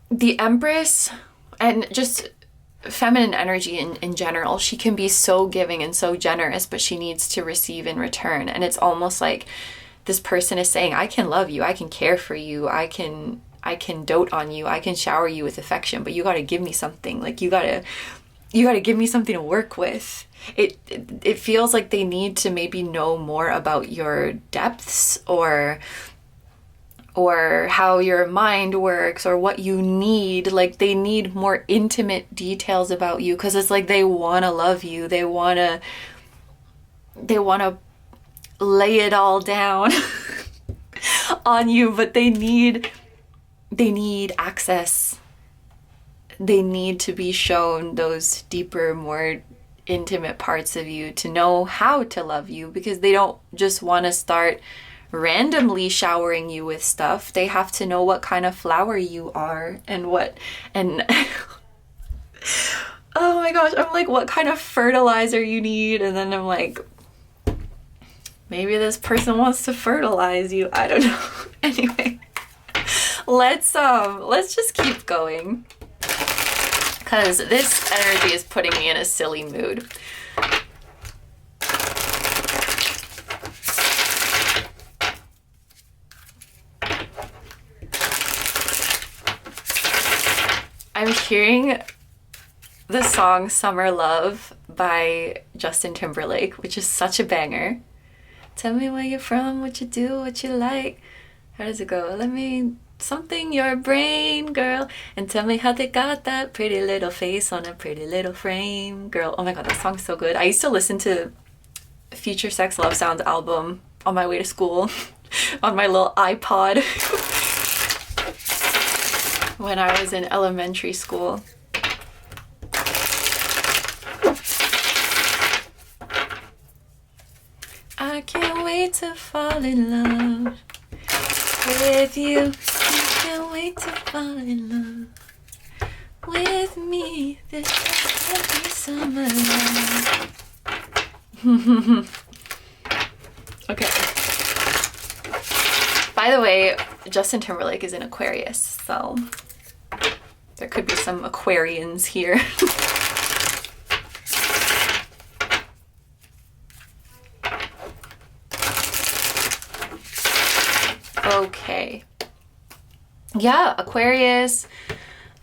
the Empress, and just feminine energy in general, she can be so giving and so generous, but she needs to receive in return. And it's almost like this person is saying, I can love you, I can care for you, I can dote on you, I can shower you with affection, but you got to give me something. Like you got to give me something to work with. It feels like they need to maybe know more about your depths, or how your mind works, or what you need. Like they need more intimate details about you, because it's like they want to love you, they want to lay it all down on you, but they need access. They need to be shown those deeper, more intimate parts of you to know how to love you, because they don't just want to start randomly showering you with stuff. They have to know what kind of flower you are, and oh my gosh, I'm like, what kind of fertilizer you need. And then I'm like, maybe this person wants to fertilize you. I don't know. Anyway, let's just keep going, because this energy is putting me in a silly mood. hearing the song Summer Love by Justin Timberlake, which is such a banger. Tell me where you're from, what you do, what you like. How does it go? Let me something your brain, girl, and tell me how they got that pretty little face on a pretty little frame, girl. Oh my god, that song's so good. I used to listen to Future Sex Love Sounds album on my way to school on my little iPod when I was in elementary school. I can't wait to fall in love with you. I can't wait to fall in love with me. This will be summer love. Okay. By the way, Justin Timberlake is in Aquarius, so there could be some Aquarians here. Okay. Yeah, Aquarius.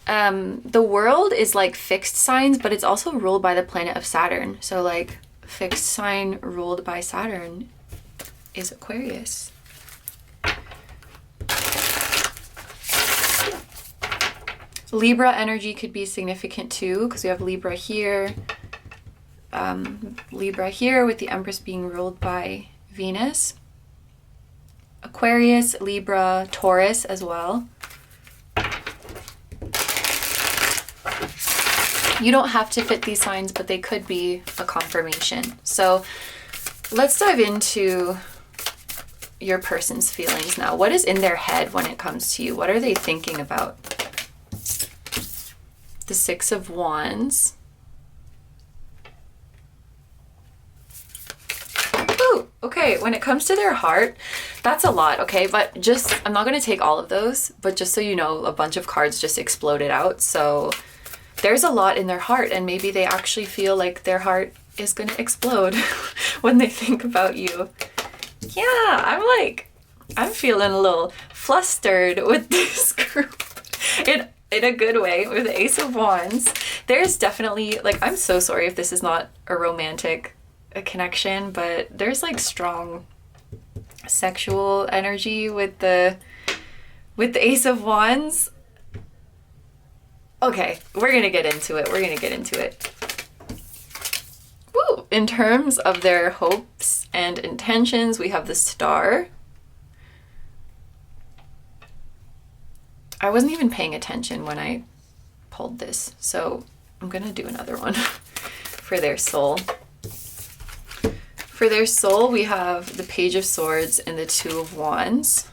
The world is like fixed signs, but it's also ruled by the planet of Saturn. So like fixed sign ruled by Saturn is Aquarius. Libra energy could be significant too, because we have Libra here. Libra here with the Empress being ruled by Venus. Aquarius, Libra, Taurus as well. You don't have to fit these signs, but they could be a confirmation. So let's dive into your person's feelings now. What is in their head when it comes to you? What are they thinking about? The Six of Wands. Ooh, okay, when it comes to their heart, that's a lot, okay? But just, I'm not going to take all of those, but just so you know, a bunch of cards just exploded out. So there's a lot in their heart, and maybe they actually feel like their heart is going to explode when they think about you. Yeah, I'm feeling a little flustered with this group. In a good way, with the Ace of Wands. There's definitely, like, I'm so sorry if this is not a romantic connection, but there's like strong sexual energy with the Ace of Wands. Okay, we're gonna get into it. Woo! In terms of their hopes and intentions, we have the Star. I wasn't even paying attention when I pulled this, so I'm gonna do another one for their soul. For their soul, we have the Page of Swords and the Two of Wands.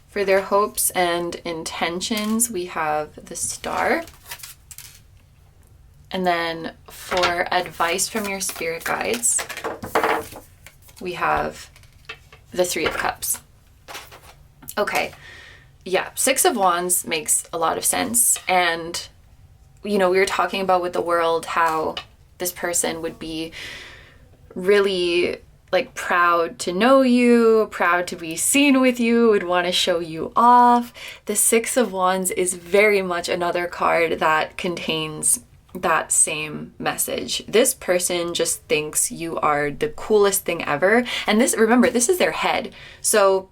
For their hopes and intentions, we have the Star. And then for advice from your spirit guides, we have the Three of Cups. Okay, yeah, Six of Wands makes a lot of sense. And, you know, we were talking about with the world how this person would be really like proud to know you, proud to be seen with you, would want to show you off. The Six of Wands is very much another card that contains that same message. This person just thinks you are the coolest thing ever. And this, remember, this is their head. So,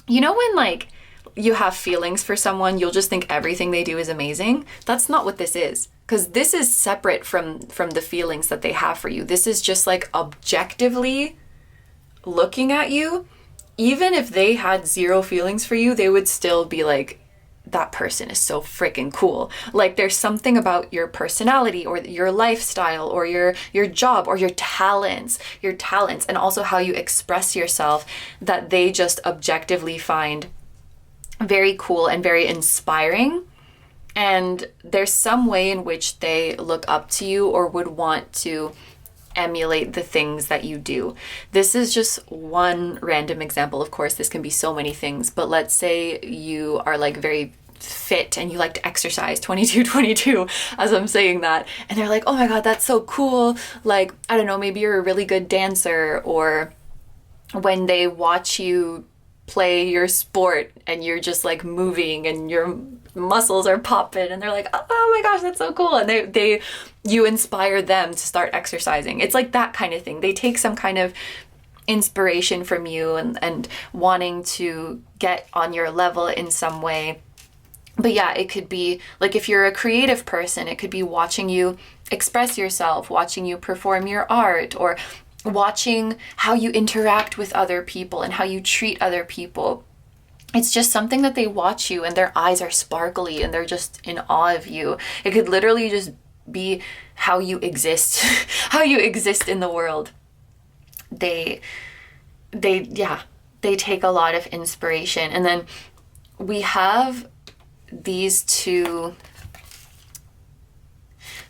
you know, when like you have feelings for someone, you'll just think everything they do is amazing. That's not what this is. Because this is separate from the feelings that they have for you. This is just like objectively looking at you. Even if they had zero feelings for you, they would still be like, that person is so freaking cool. Like there's something about your personality or your lifestyle or your job or your talents, and also how you express yourself that they just objectively find very cool and very inspiring. And there's some way in which they look up to you or would want to emulate the things that you do. This is just one random example. Of course, this can be so many things, but let's say you are like very fit and you like to exercise, 22 as I'm saying that, and they're like, oh my god, that's so cool. Like, I don't know, maybe you're a really good dancer, or when they watch you play your sport and you're just like moving and your muscles are popping and they're like, oh my gosh, that's so cool. And you inspire them to start exercising. It's like that kind of thing. They take some kind of inspiration from you and wanting to get on your level in some way. But yeah, it could be like if you're a creative person, it could be watching you express yourself, watching you perform your art, or watching how you interact with other people and how you treat other people. It's just something that they watch you and their eyes are sparkly and they're just in awe of you. It could literally just be how you exist, how you exist in the world. They take a lot of inspiration. And then we have these two.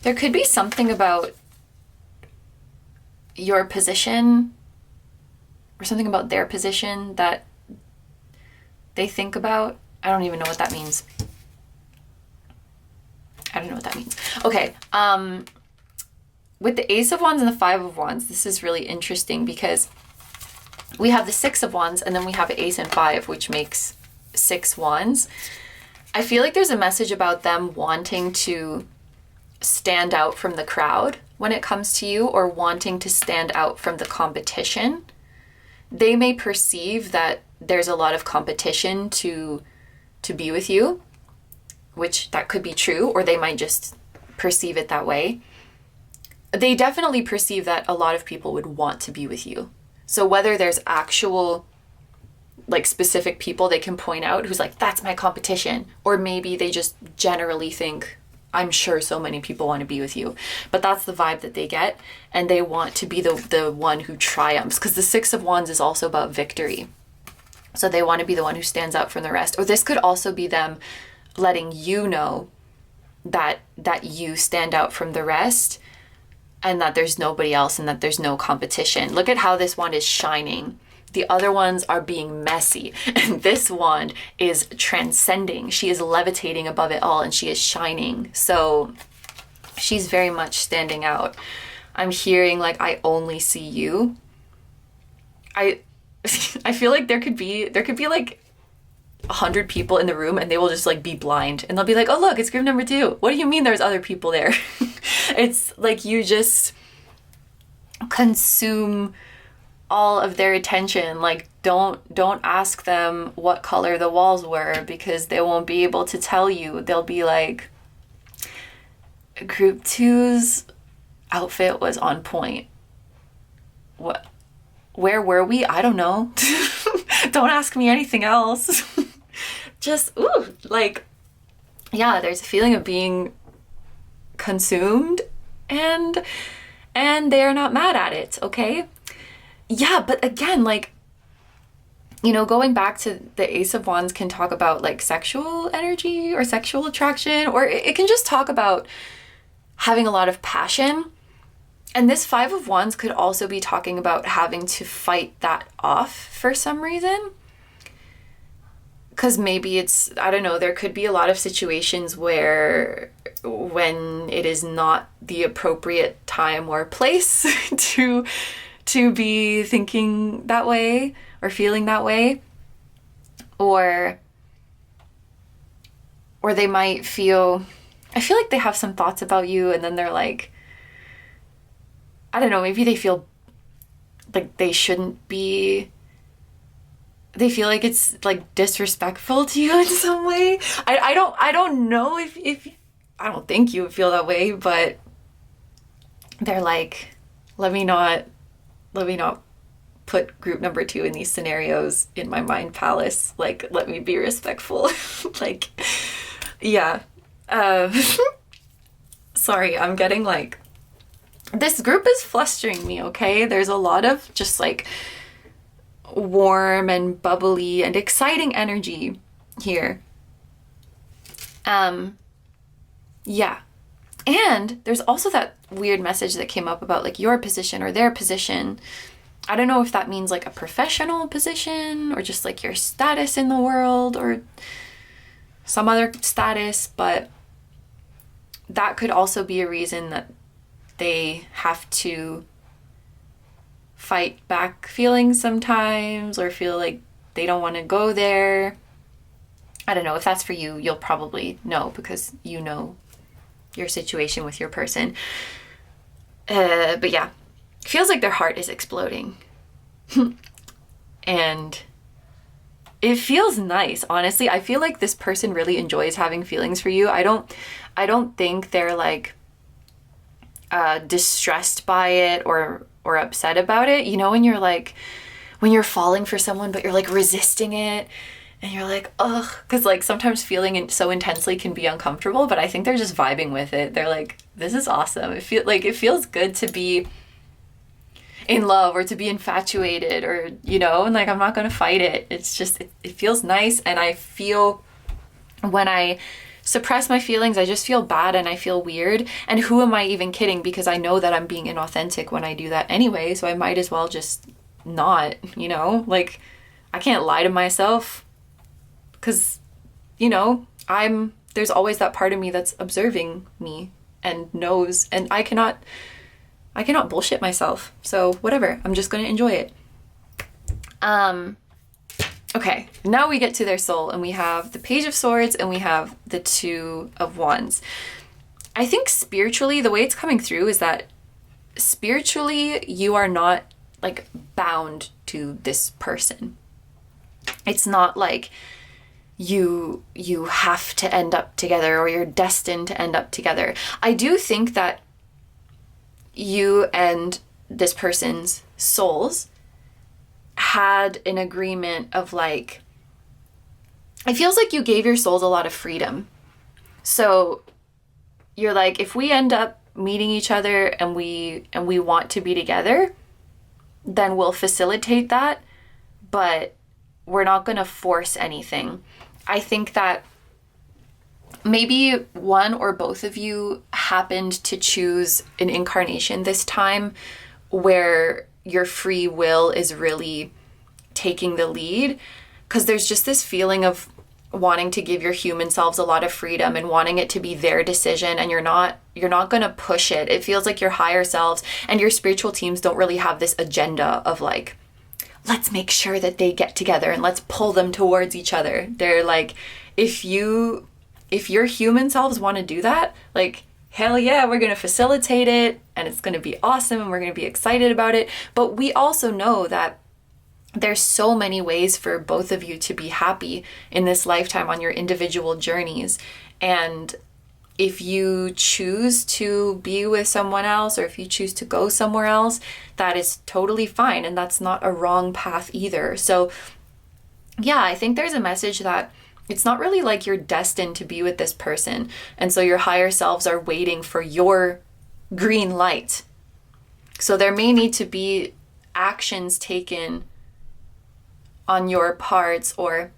There could be something about your position or something about their position that they think about. I don't even know what that means. Okay. With the Ace of Wands and the Five of Wands, this is really interesting because we have the Six of Wands and then we have Ace and Five, which makes 6 Wands. I feel like there's a message about them wanting to stand out from the crowd when it comes to you, or wanting to stand out from the competition. They may perceive that there's a lot of competition to be with you, which that could be true, or they might just perceive it that way. They definitely perceive that a lot of people would want to be with you. So whether there's actual like specific people they can point out who's like, that's my competition, or maybe they just generally think, I'm sure so many people want to be with you. But that's the vibe that they get, and they want to be the one who triumphs, because the Six of Wands is also about victory. So they want to be the one who stands out from the rest. Or this could also be them letting you know that you stand out from the rest and that there's nobody else and that there's no competition. Look at how this wand is shining. The other ones are being messy, and this wand is transcending. She is levitating above it all, and she is shining. So she's very much standing out. I'm hearing like, I only see you. I feel like there could be like 100 people in the room and they will just like be blind and they'll be like, oh look, it's group number 2. What do you mean there's other people there? It's like you just consume all of their attention. Like don't ask them what color the walls were, because they won't be able to tell you. They'll be like, group 2's outfit was on point. What? Where were we? I don't know. Don't ask me anything else. Just, ooh, like, yeah, there's a feeling of being consumed, and they're not mad at it, okay? Yeah, but again, like, you know, going back to the Ace of Wands can talk about like sexual energy or sexual attraction, or it can just talk about having a lot of passion. And this Five of Wands could also be talking about having to fight that off for some reason. Because maybe it's, I don't know, there could be a lot of situations where when it is not the appropriate time or place to be thinking that way or feeling that way, or they might feel, I feel like they have some thoughts about you and then they're like, I don't know, maybe they feel like they shouldn't be, they feel like it's like disrespectful to you in some way. I don't know if I don't think you would feel that way, but they're like, let me not put group number 2 in these scenarios in my mind palace. Like, let me be respectful. Like, yeah. Sorry, I'm getting like, this group is flustering me, okay? There's a lot of just like warm and bubbly and exciting energy here. Yeah. And there's also that weird message that came up about like your position or their position. I don't know if that means like a professional position or just like your status in the world or some other status, but that could also be a reason that they have to fight back feelings sometimes, or feel like they don't want to go there. I don't know if that's for you. You'll probably know because you know your situation with your person. But yeah, feels like their heart is exploding. And it feels nice, honestly. I feel like this person really enjoys having feelings for you. I don't think they're like distressed by it or upset about it. You know, when you're like, when you're falling for someone but you're like resisting it and you're like, ugh, because like sometimes feeling so intensely can be uncomfortable, but I think they're just vibing with it. They're like, this is awesome. It feels good to be in love or to be infatuated, or, you know, and like, I'm not going to fight it. It's just, it feels nice. And I feel when I suppress my feelings, I just feel bad and I feel weird. And who am I even kidding? Because I know that I'm being inauthentic when I do that anyway. So I might as well just not, you know, like I can't lie to myself because, you know, there's always that part of me that's observing me and knows, and I cannot bullshit myself. So whatever, I'm just going to enjoy it. Okay, now we get to their soul, and we have the Page of Swords and we have the Two of Wands. I think spiritually, the way it's coming through is that spiritually you are not like bound to this person. It's not like you have to end up together or you're destined to end up together. I do think that you and this person's souls had an agreement of like, it feels like you gave your souls a lot of freedom. So you're like, if we end up meeting each other and we want to be together, then we'll facilitate that, but we're not going to force anything. I think that maybe one or both of you happened to choose an incarnation this time where your free will is really taking the lead, because there's just this feeling of wanting to give your human selves a lot of freedom and wanting it to be their decision, and you're not going to push it. It feels like your higher selves and your spiritual teams don't really have this agenda of like, let's make sure that they get together and let's pull them towards each other. They're like, if your human selves want to do that, like, hell yeah, we're going to facilitate it and it's going to be awesome and we're going to be excited about it. But we also know that there's so many ways for both of you to be happy in this lifetime on your individual journeys. And if you choose to be with someone else, or if you choose to go somewhere else, that is totally fine. And that's not a wrong path either. So yeah, I think there's a message that it's not really like you're destined to be with this person. And so your higher selves are waiting for your green light. So there may need to be actions taken on your parts, or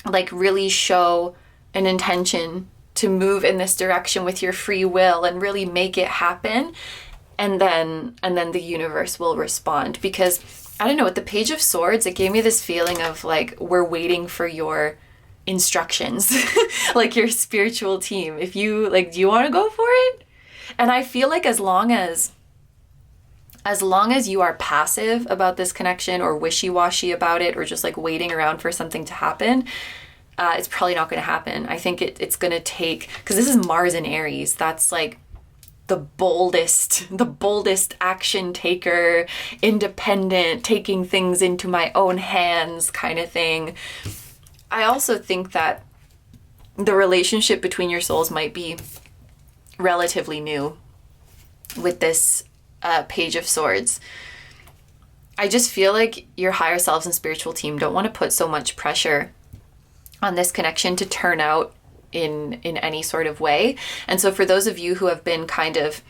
like really show an intention to move in this direction with your free will and really make it happen. And then the universe will respond. Because I don't know, with the Page of Swords, it gave me this feeling of like, we're waiting for your instructions, like your spiritual team. If you like, do you want to go for it? And I feel like as long as you are passive about this connection, or wishy-washy about it, or just like waiting around for something to happen, it's probably not going to happen. I think it's going to take, because this is Mars and Aries. That's like the boldest action taker, independent, taking things into my own hands kind of thing. I also think that the relationship between your souls might be relatively new with this Page of Swords. I just feel like your higher selves and spiritual team don't want to put so much pressure on this connection to turn out in any sort of way. And so for those of you who have been kind of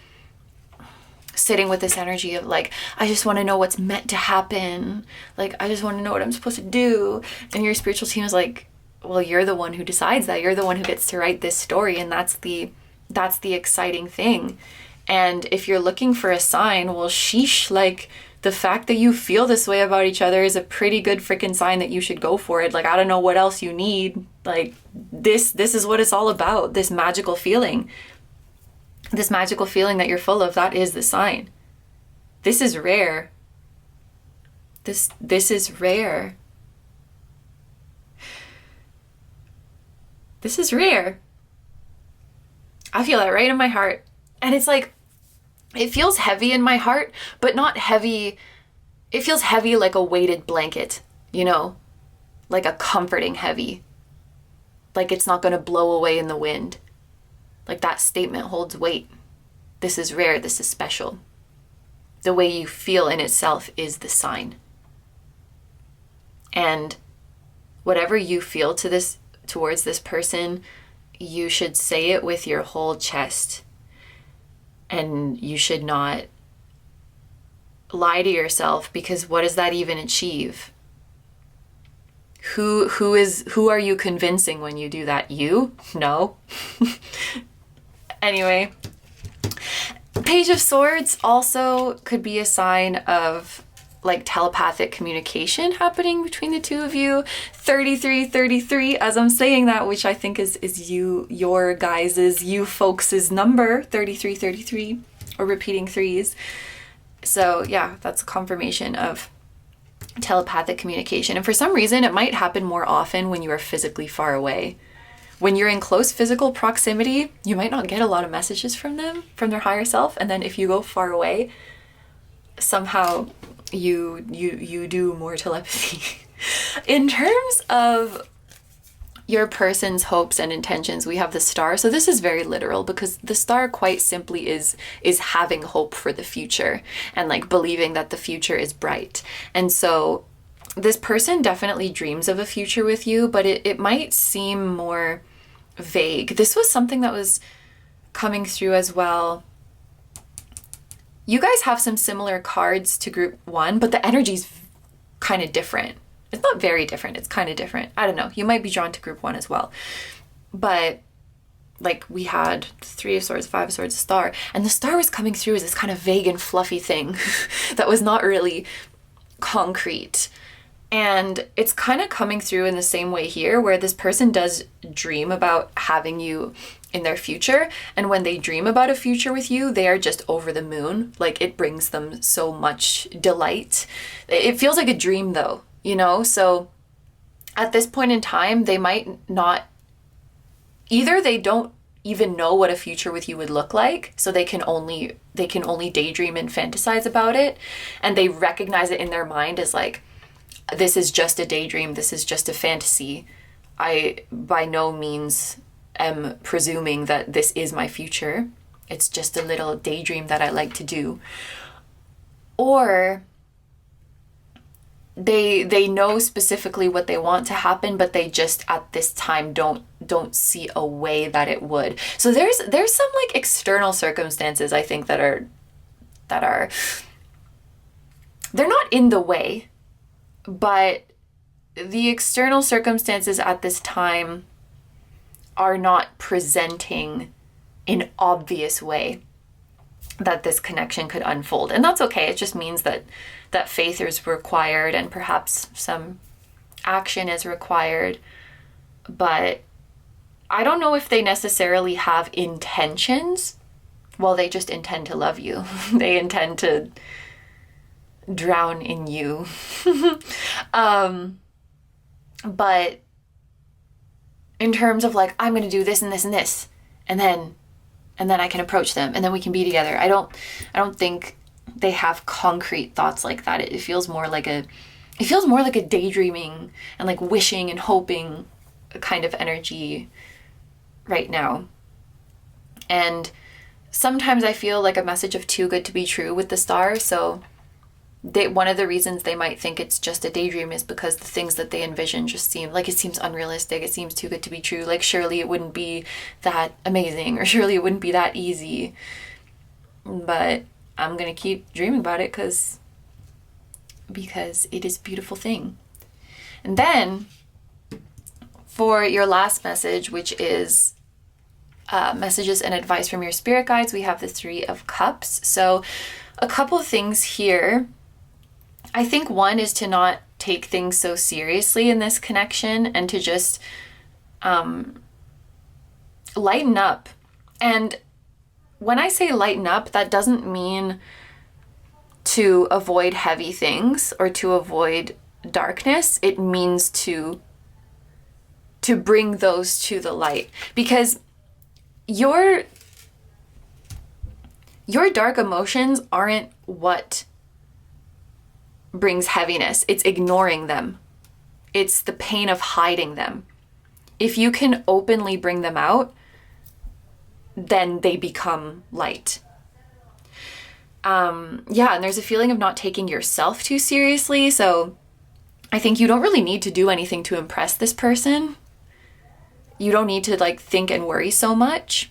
sitting with this energy of like, I just want to know what's meant to happen, like I just want to know what I'm supposed to do, and your spiritual team is like, well, you're the one who decides that. You're the one who gets to write this story, and that's the exciting thing. And if you're looking for a sign, well, sheesh, like the fact that you feel this way about each other is a pretty good freaking sign that you should go for it. Like, I don't know what else you need. Like this is what it's all about. This magical feeling that you're full of, that is the sign. This is rare. This is rare. This is rare. I feel that right in my heart. And it's like, it feels heavy in my heart, but not heavy. It feels heavy like a weighted blanket, you know, like a comforting heavy. Like it's not going to blow away in the wind. Like that statement holds weight. This is rare. This is special. The way you feel in itself is the sign. And whatever you feel towards this person, you should say it with your whole chest. And you should not lie to yourself, because what does that even achieve? Who are you convincing when you do that? You? No. Anyway, Page of Swords also could be a sign of like telepathic communication happening between the two of you. 3333, as I'm saying that, which I think is your guys's, you folks' number, 3333, or repeating threes. So yeah, that's a confirmation of telepathic communication. And for some reason, it might happen more often when you are physically far away. When you're in close physical proximity, you might not get a lot of messages from them, from their higher self. And then if you go far away, somehow you do more telepathy. In terms of your person's hopes and intentions, we have the star. So this is very literal, because the star quite simply is having hope for the future and like believing that the future is bright. And so this person definitely dreams of a future with you, but it might seem more vague. This was something that was coming through as well. You guys have some similar cards to group 1, but the energy's kind of different. It's not very different. It's kind of different. I don't know. You might be drawn to group 1 as well. But like we had 3 of Swords, 5 of Swords, a star. And the star was coming through as this kind of vague and fluffy thing that was not really concrete. And it's kind of coming through in the same way here, where this person does dream about having you in their future. And when they dream about a future with you, they are just over the moon. Like it brings them so much delight. It feels like a dream though, you know? So at this point in time, they might not, either they don't even know what a future with you would look like, so they can only daydream and fantasize about it. And they recognize it in their mind as like, this is just a daydream, this is just a fantasy. I by no means am presuming that this is my future. It's just a little daydream that I like to do. Or they know specifically what they want to happen, but they just at this time don't see a way that it would. So there's some like external circumstances, I think, that are they're not in the way, but the external circumstances at this time are not presenting in obvious way that this connection could unfold. And that's okay. It just means that faith is required and perhaps some action is required. But I don't know if they necessarily have intentions. Well, they just intend to love you. They intend to drown in you. But in terms of like, I'm going to do this and this and this, and then I can approach them and then we can be together. I don't think they have concrete thoughts like that. It feels more like a daydreaming and like wishing and hoping kind of energy right now. And sometimes I feel like a message of too good to be true with the star. So one of the reasons they might think it's just a daydream is because the things that they envision just seem like it seems unrealistic. It seems too good to be true. Like surely it wouldn't be that amazing, or surely it wouldn't be that easy. But I'm going to keep dreaming about it because it is a beautiful thing. And then for your last message, which is messages and advice from your spirit guides, we have the 3 of Cups. So a couple things here. I think one is to not take things so seriously in this connection and to just lighten up. And when I say lighten up, that doesn't mean to avoid heavy things or to avoid darkness. It means to bring those to the light, because your dark emotions aren't what brings heaviness. It's ignoring them. It's the pain of hiding them. If you can openly bring them out, then they become light. Yeah, and there's a feeling of not taking yourself too seriously. So I think you don't really need to do anything to impress this person. You don't need to like think and worry so much.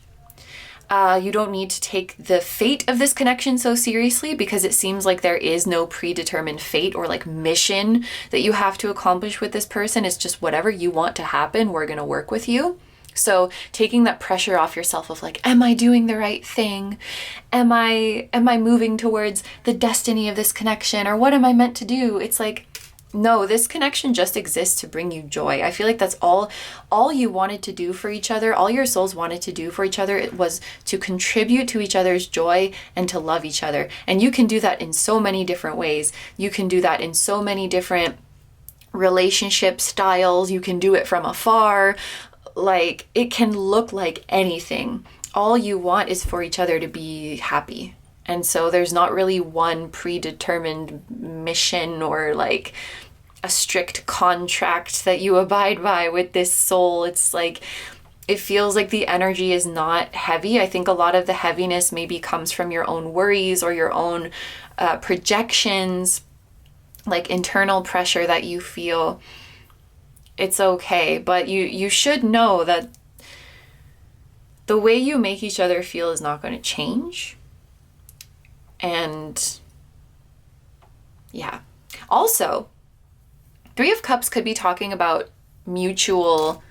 You don't need to take the fate of this connection so seriously, because it seems like there is no predetermined fate or like mission that you have to accomplish with this person. It's just whatever you want to happen, we're going to work with you. So taking that pressure off yourself of like, am I doing the right thing? Am I moving towards the destiny of this connection, or what am I meant to do? It's like, no, this connection just exists to bring you joy. I feel like that's all you wanted to do for each other. All your souls wanted to do for each other. It was to contribute to each other's joy and to love each other. And you can do that in so many different ways. You can do that in so many different relationship styles. You can do it from afar. Like, it can look like anything. All you want is for each other to be happy. And so there's not really one predetermined mission or like a strict contract that you abide by with this soul. It's like, it feels like the energy is not heavy. I think a lot of the heaviness maybe comes from your own worries or your own projections, like internal pressure that you feel. It's okay, but you should know that the way you make each other feel is not going to change. And yeah. Also, Three of Cups could be talking about mutual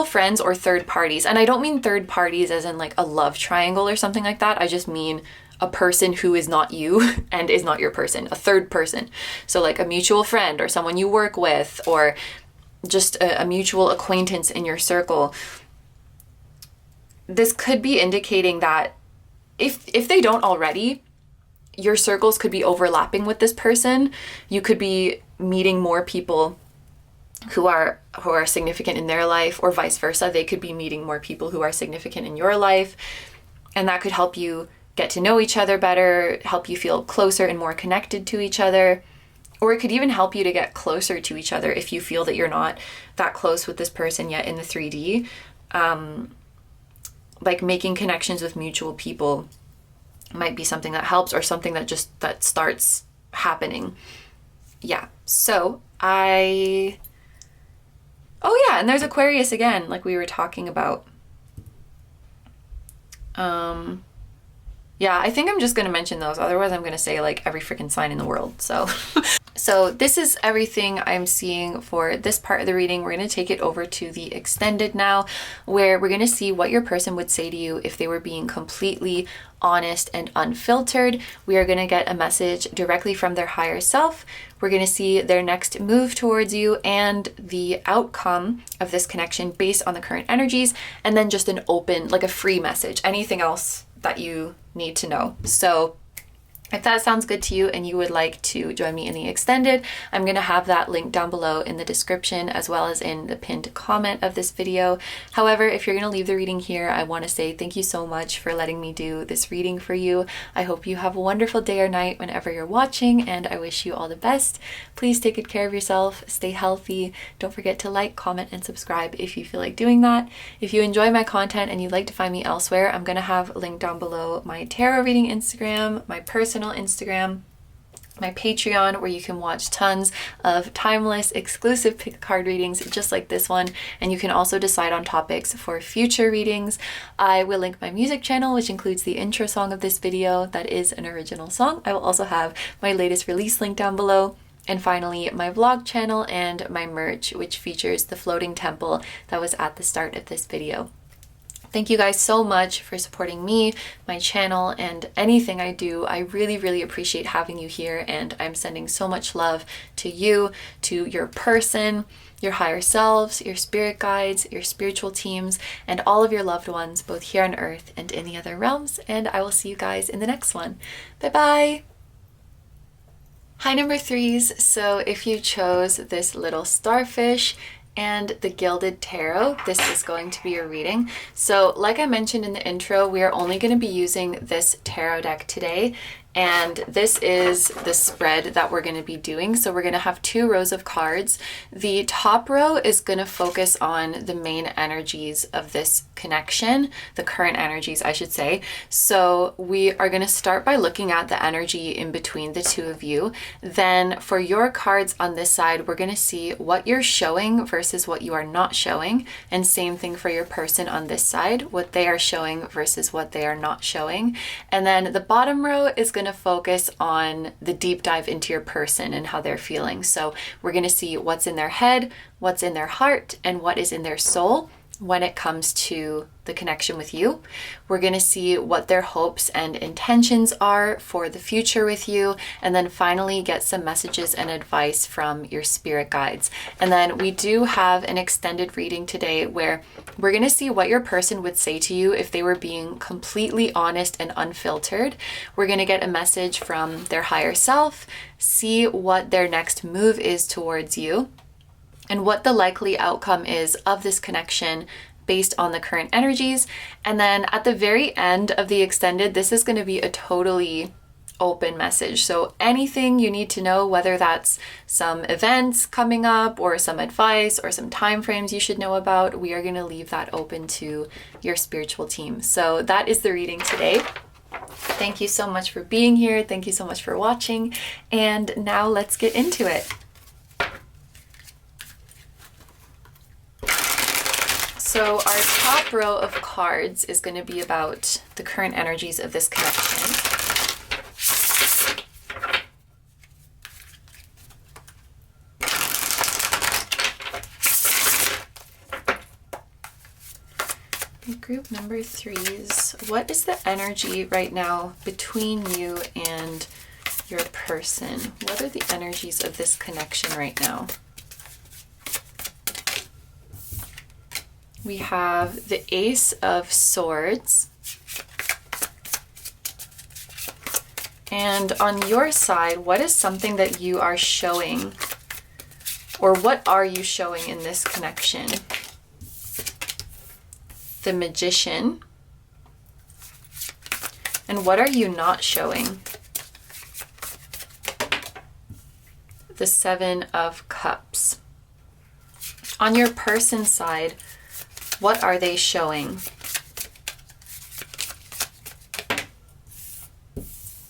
friends or third parties. And I don't mean third parties as in like a love triangle or something like that. I just mean a person who is not you and is not your person, a third person. So like a mutual friend or someone you work with, or just a mutual acquaintance in your circle. This could be indicating that if they don't already, your circles could be overlapping with this person. You could be meeting more people who are significant in their life, or vice versa. They could be meeting more people who are significant in your life. And that could help you get to know each other better, help you feel closer and more connected to each other. Or it could even help you to get closer to each other if you feel that you're not that close with this person yet in the 3D. Like making connections with mutual people might be something that helps, or something that starts happening. Yeah. So oh yeah, and there's Aquarius again, like we were talking about. Yeah, I think I'm just going to mention those. Otherwise, I'm going to say like every freaking sign in the world. So this is everything I'm seeing for this part of the reading. We're going to take it over to the extended now, where we're going to see what your person would say to you if they were being completely honest and unfiltered. We are going to get a message directly from their higher self. We're going to see their next move towards you and the outcome of this connection based on the current energies, and then just an open, like a free message, anything else that you need to know. So if that sounds good to you and you would like to join me in the extended, I'm going to have that link down below in the description as well as in the pinned comment of this video. However, if you're going to leave the reading here, I want to say thank you so much for letting me do this reading for you. I hope you have a wonderful day or night whenever you're watching, and I wish you all the best. Please take good care of yourself, stay healthy. Don't forget to like, comment, and subscribe if you feel like doing that. If you enjoy my content and you'd like to find me elsewhere, I'm going to have linked down below my tarot reading Instagram, my personal Instagram, my Patreon, where you can watch tons of timeless, exclusive pick a card readings just like this one, and you can also decide on topics for future readings. I will link my music channel, which includes the intro song of this video that is an original song. I will also have my latest release link down below. And finally, my vlog channel and my merch, which features the floating temple that was at the start of this video. Thank you guys so much for supporting me, my channel, and anything I do. I really, really appreciate having you here, and I'm sending so much love to you, to your person, your higher selves, your spirit guides, your spiritual teams, and all of your loved ones, both here on Earth and in the other realms. And I will see you guys in the next one. Bye-bye! Hi, number 3s. So if you chose this little starfish, and the Gilded Tarot. This is going to be a reading. So like I mentioned in the intro, we are only going to be using this tarot deck today. And this is the spread that we're going to be doing. So we're going to have 2 rows of cards. The top row is going to focus on the main energies of this connection, the current energies, I should say. So we are going to start by looking at the energy in between the 2 of you. Then for your cards on this side, we're going to see what you're showing versus what you are not showing. And same thing for your person on this side, what they are showing versus what they are not showing. And then the bottom row is going to focus on the deep dive into your person and how they're feeling. So we're going to see what's in their head, what's in their heart, and what is in their soul when it comes to the connection with you. We're going to see what their hopes and intentions are for the future with you, and then finally get some messages and advice from your spirit guides. And then we do have an extended reading today where we're going to see what your person would say to you if they were being completely honest and unfiltered. We're going to get a message from their higher self, see what their next move is towards you, and what the likely outcome is of this connection based on the current energies. And then at the very end of the extended, this is going to be a totally open message. So anything you need to know, whether that's some events coming up or some advice or some time frames you should know about, we are going to leave that open to your spiritual team. So that is the reading today. Thank you so much for being here. Thank you so much for watching. And now let's get into it. So our top row of cards is going to be about the current energies of this connection. Group number 3s. What is the energy right now between you and your person? What are the energies of this connection right now? We have the Ace of Swords. And on your side, what is something that you are showing, or what are you showing in this connection? The Magician. And what are you not showing? The Seven of Cups. On your person's side, what are they showing?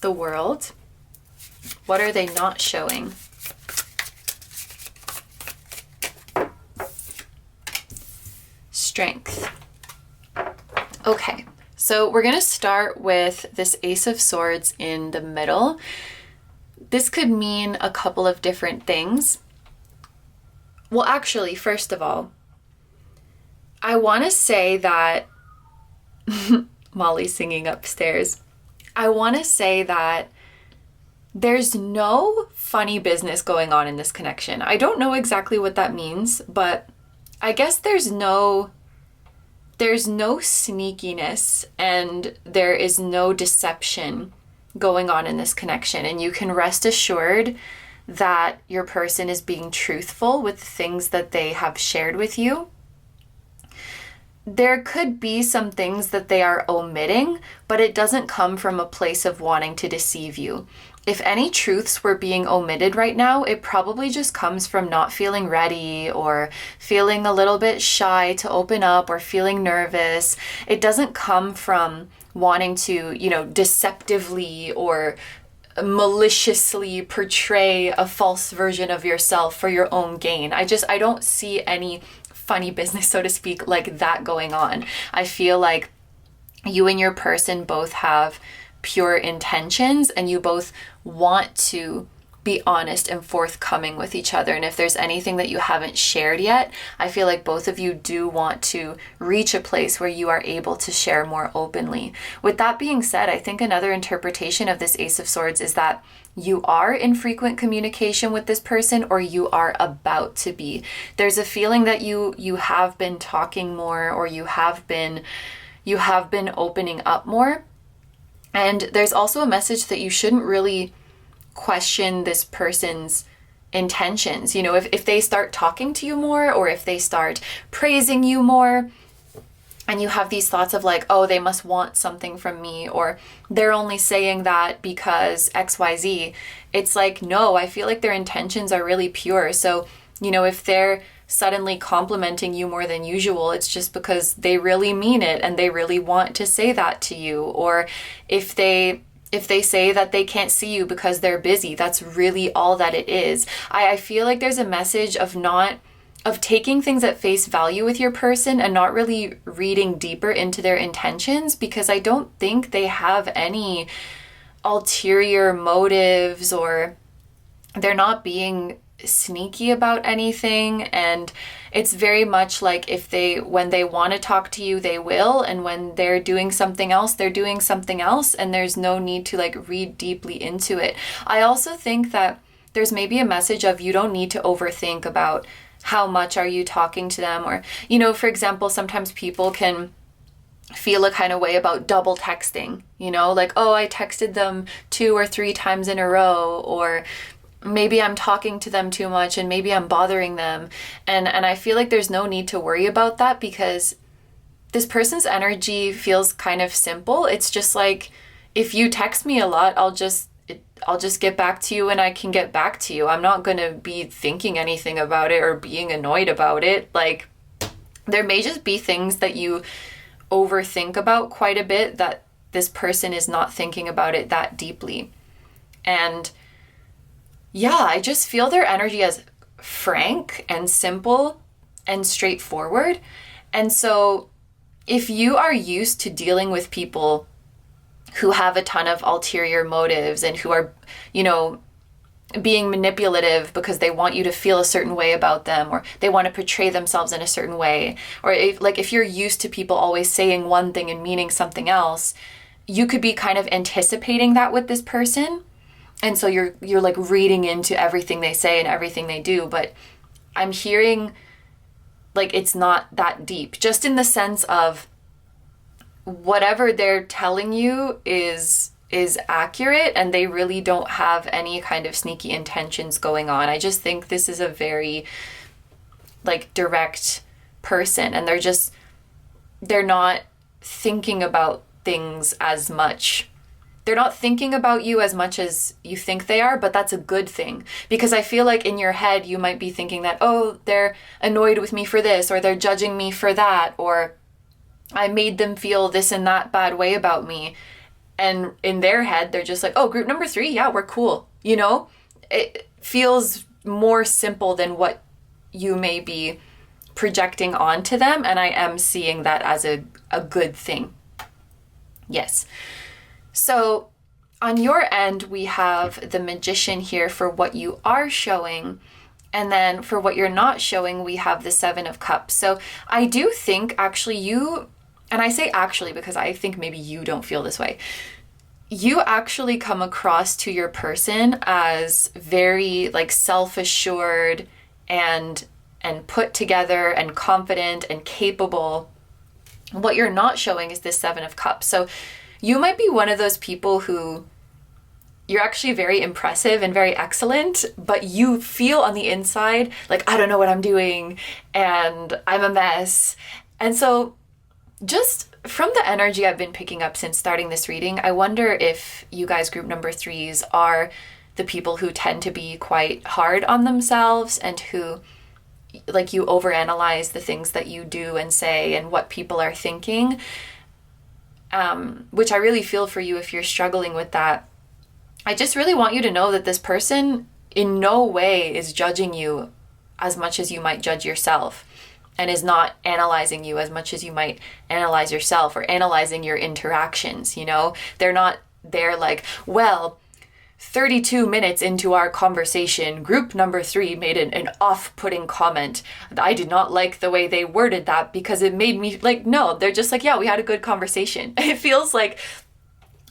The World. What are they not showing? Strength. Okay, so we're going to start with this Ace of Swords in the middle. This could mean a couple of different things. Well, actually, first of all, I want to say that Molly's singing upstairs. I want to say that there's no funny business going on in this connection. I don't know exactly what that means, but I guess there's no sneakiness and there is no deception going on in this connection. And you can rest assured that your person is being truthful with the things that they have shared with you. There could be some things that they are omitting, but it doesn't come from a place of wanting to deceive you. If any truths were being omitted right now, it probably just comes from not feeling ready or feeling a little bit shy to open up or feeling nervous. It doesn't come from wanting to, deceptively or maliciously portray a false version of yourself for your own gain. I don't see any funny business, so to speak, like that going on. I feel like you and your person both have pure intentions and you both want to be honest and forthcoming with each other. And if there's anything that you haven't shared yet, I feel like both of you do want to reach a place where you are able to share more openly. With that being said, I think another interpretation of this Ace of Swords is that you are in frequent communication with this person, or you are about to be. There's a feeling that you have been talking more, or you have been opening up more. And there's also a message that you shouldn't really question this person's intentions. You know, if they start talking to you more, or if they start praising you more, and you have these thoughts of like, oh, they must want something from me, or they're only saying that because XYZ. It's like, no, I feel like their intentions are really pure. So, you know, if they're suddenly complimenting you more than usual, it's just because they really mean it and they really want to say that to you. Or if they say that they can't see you because they're busy, that's really all that it is. I feel like there's a message of taking things at face value with your person and not really reading deeper into their intentions, because I don't think they have any ulterior motives, or they're not being sneaky about anything. And it's very much like when they want to talk to you, they will, and when they're doing something else, they're doing something else, and there's no need to like read deeply into it. I also think that there's maybe a message of, you don't need to overthink about how much are you talking to them. Or, you know, for example, sometimes people can feel a kind of way about double texting, you know, like, oh, I texted them 2 or 3 times in a row, or maybe I'm talking to them too much and maybe I'm bothering them. And I feel like there's no need to worry about that, because this person's energy feels kind of simple. It's just like, if you text me a lot, I'll just get back to you when I can get back to you. I'm not going to be thinking anything about it or being annoyed about it. Like, there may just be things that you overthink about quite a bit that this person is not thinking about it that deeply. And yeah, I just feel their energy as frank and simple and straightforward. And so if you are used to dealing with people who have a ton of ulterior motives and who are, you know, being manipulative because they want you to feel a certain way about them, or they want to portray themselves in a certain way, or if you're used to people always saying one thing and meaning something else, you could be kind of anticipating that with this person. And so you're like reading into everything they say and everything they do. But I'm hearing like it's not that deep, just in the sense of whatever they're telling you is accurate, and they really don't have any kind of sneaky intentions going on. I just think this is a very like direct person, and they're not thinking about things as much. They're not thinking about you as much as you think they are, but that's a good thing, because I feel like in your head you might be thinking that, oh, they're annoyed with me for this, or they're judging me for that, or I made them feel this and that bad way about me. And in their head, they're just like, oh, group number 3, yeah, we're cool. You know, it feels more simple than what you may be projecting onto them. And I am seeing that as a good thing. Yes. So on your end, we have the Magician here for what you are showing. And then for what you're not showing, we have the 7 of Cups. So I do think actually you, and I say actually because I think maybe you don't feel this way, you actually come across to your person as very like self-assured and put together and confident and capable. What you're not showing is this 7 of Cups. So you might be one of those people who you're actually very impressive and very excellent, but you feel on the inside like, I don't know what I'm doing and I'm a mess. And so just from the energy I've been picking up since starting this reading, I wonder if you guys, group number 3s, are the people who tend to be quite hard on themselves and who, like, you overanalyze the things that you do and say and what people are thinking, which I really feel for you if you're struggling with that. I just really want you to know that this person in no way is judging you as much as you might judge yourself, and is not analyzing you as much as you might analyze yourself, or analyzing your interactions. You know, they're not there like, well, 32 minutes into our conversation, group number 3 made an off-putting comment. I did not like the way they worded that because it made me like, no, they're just like, yeah, we had a good conversation. It feels like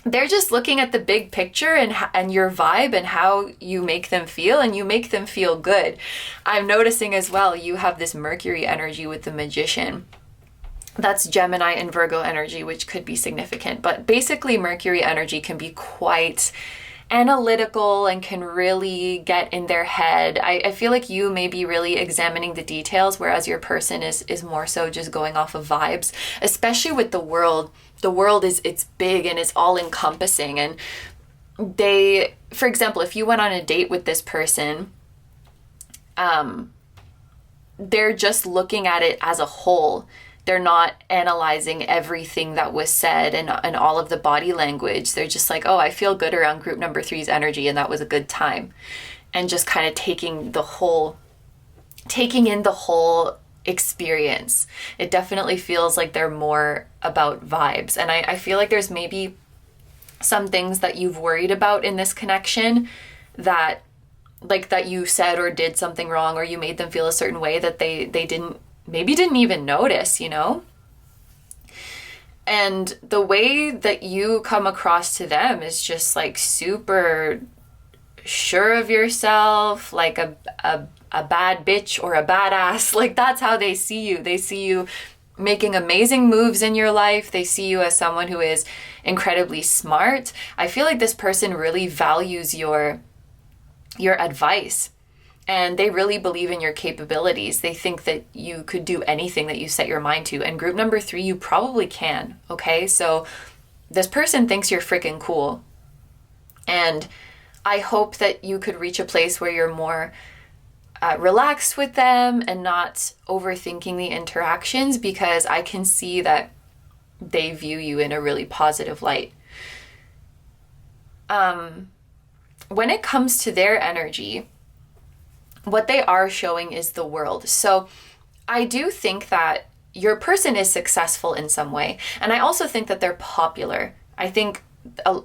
they're just looking at the big picture and your vibe and how you make them feel, and you make them feel good. I'm noticing as well, you have this Mercury energy with the Magician. That's Gemini and Virgo energy, which could be significant. But basically, Mercury energy can be quite analytical and can really get in their head. I feel like you may be really examining the details, whereas your person is more so just going off of vibes, especially with the world. The world it's big and it's all encompassing. And they, for example, if you went on a date with this person, they're just looking at it as a whole. They're not analyzing everything that was said and all of the body language. They're just like, oh, I feel good around group number three's energy and that was a good time. And just kind of taking in the whole experience. It definitely feels like they're more about vibes. And I feel like there's maybe some things that you've worried about in this connection that you said or did something wrong, or you made them feel a certain way that they didn't even notice, you know? And the way that you come across to them is just like super sure of yourself, like a bad bitch or a badass. Like that's how they see you. They see you making amazing moves in your life. They see you as someone who is incredibly smart. I feel like this person really values your advice. And they really believe in your capabilities. They think that you could do anything that you set your mind to. And group number 3, you probably can, okay? So this person thinks you're freaking cool. And I hope that you could reach a place where you're more relaxed with them and not overthinking the interactions, because I can see that they view you in a really positive light. When it comes to their energy, what they are showing is the world. So I do think that your person is successful in some way. And I also think that they're popular. I think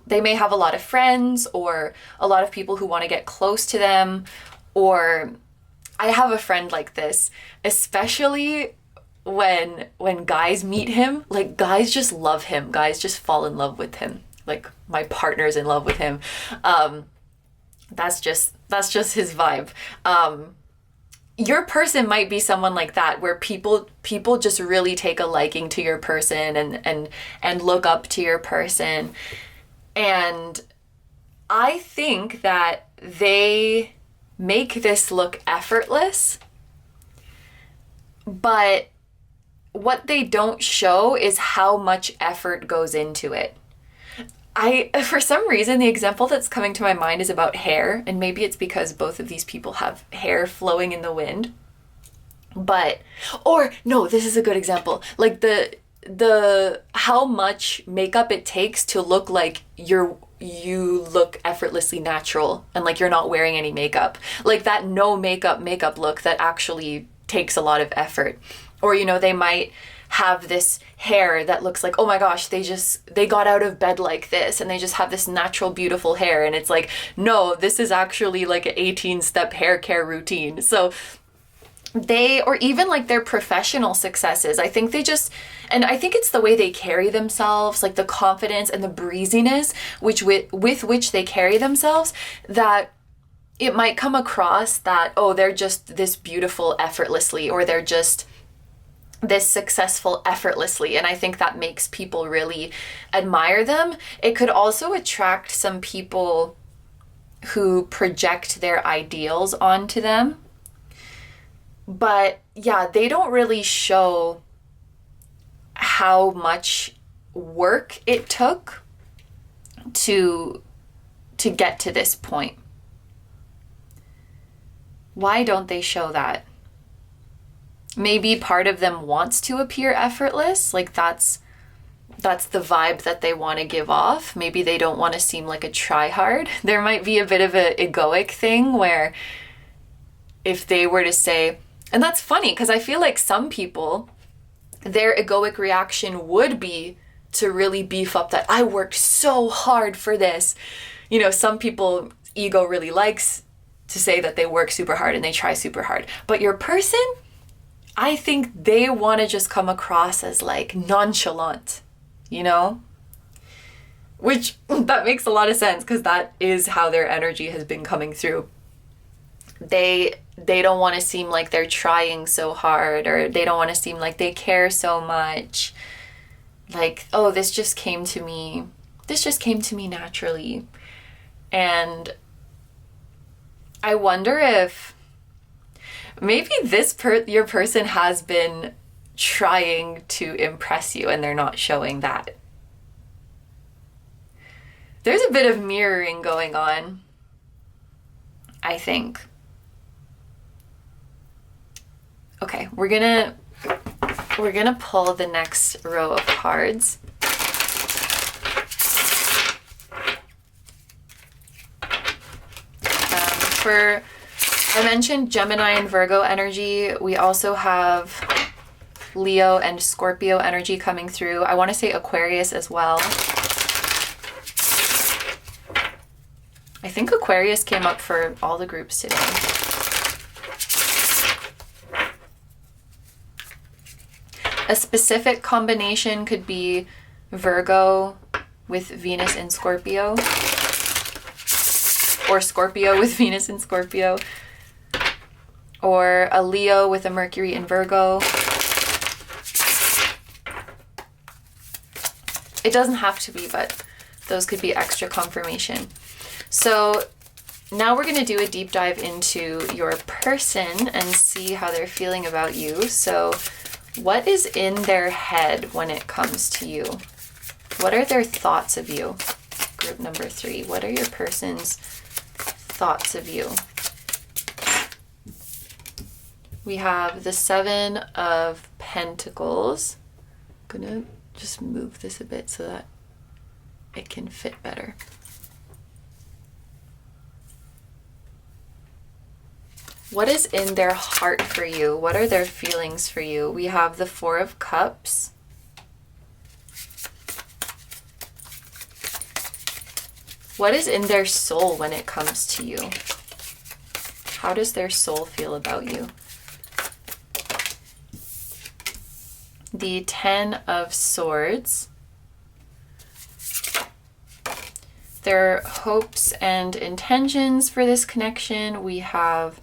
they may have a lot of friends or a lot of people who want to get close to them. Or I have a friend like this, especially when guys meet him. Like guys just love him. Guys just fall in love with him. Like my partner's in love with him. That's just his vibe. Your person might be someone like that, where people just really take a liking to your person and look up to your person. And I think that they make this look effortless, but what they don't show is how much effort goes into it. For some reason, the example that's coming to my mind is about hair, and maybe it's because both of these people have hair flowing in the wind. No, this is a good example. Like the how much makeup it takes to look like you look effortlessly natural and like you're not wearing any makeup. Like that no makeup look that actually takes a lot of effort. Or, they might have this hair that looks like, oh my gosh, they got out of bed like this and they just have this natural, beautiful hair. And it's like, no, this is actually like an 18-step hair care routine. So or even like their professional successes, I think I think it's the way they carry themselves, like the confidence and the breeziness with which they carry themselves, that it might come across that, oh, they're just this beautiful effortlessly, or they're just this successful effortlessly. And I think that makes people really admire them. It could also attract some people who project their ideals onto them. But yeah, they don't really show how much work it took to get to this point. Why don't they show that? Maybe part of them wants to appear effortless, like that's the vibe that they want to give off. Maybe they don't want to seem like a try-hard. There might be a bit of an egoic thing where if they were to say, and that's funny because I feel like some people, their egoic reaction would be to really beef up that I worked so hard for this. Some people, ego really likes to say that they work super hard and they try super hard. But your person, I think they want to just come across as like nonchalant, which that makes a lot of sense because that is how their energy has been coming through. They don't want to seem like they're trying so hard, or they don't want to seem like they care so much. Like, oh, this just came to me naturally. And I wonder if maybe your person has been trying to impress you and they're not showing that. There's a bit of mirroring going on, I think. Okay, we're gonna pull the next row of cards. I mentioned Gemini and Virgo energy. We also have Leo and Scorpio energy coming through. I want to say Aquarius as well. I think Aquarius came up for all the groups today. A specific combination could be Virgo with Venus in Scorpio, or Scorpio with Venus in Scorpio, or a Leo with a Mercury in Virgo. It doesn't have to be, but those could be extra confirmation. So now we're going to do a deep dive into your person and see how they're feeling about you. So what is in their head when it comes to you? What are their thoughts of you? Group number 3. What are your person's thoughts of you? We have the 7 of Pentacles. I'm gonna just move this a bit so that it can fit better. What is in their heart for you? What are their feelings for you? We have the 4 of Cups. What is in their soul when it comes to you? How does their soul feel about you? The 10 of Swords. Their hopes and intentions for this connection. We have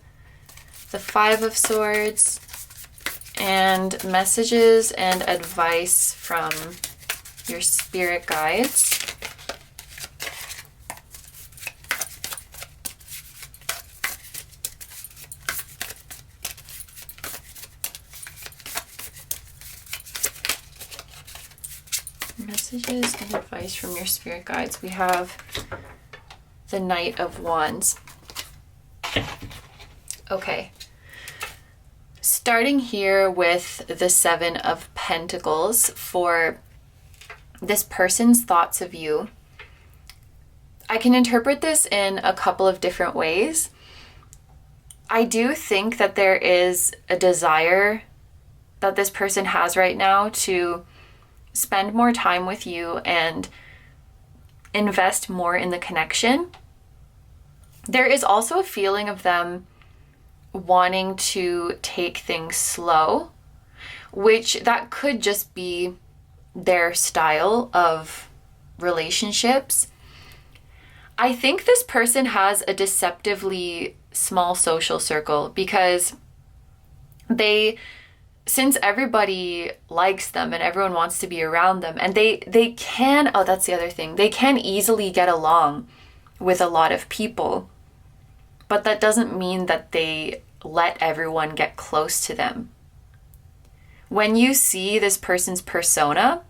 the 5 of Swords and messages and advice from your spirit guides. Messages and advice from your spirit guides. We have the Knight of Wands. Okay. Starting here with the 7 of Pentacles for this person's thoughts of you. I can interpret this in a couple of different ways. I do think that there is a desire that this person has right now to spend more time with you and invest more in the connection. There is also a feeling of them wanting to take things slow, which that could just be their style of relationships. I think this person has a deceptively small social circle because since everybody likes them and everyone wants to be around them, and they can, oh, that's the other thing, they can easily get along with a lot of people, but that doesn't mean that they let everyone get close to them. When you see this person's persona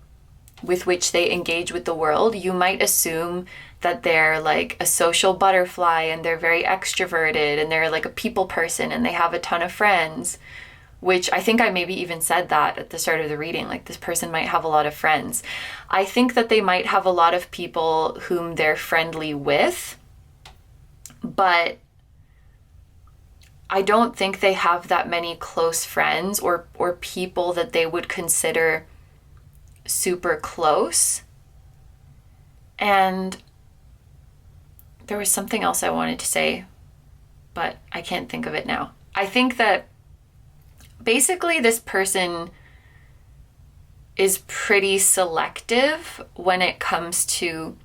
with which they engage with the world, you might assume that they're like a social butterfly and they're very extroverted and they're like a people person and they have a ton of friends. Which I think I maybe even said that at the start of the reading, like this person might have a lot of friends. I think that they might have a lot of people whom they're friendly with, but I don't think they have that many close friends or people that they would consider super close. And there was something else I wanted to say, but I can't think of it now. I think that basically this person is pretty selective when it comes to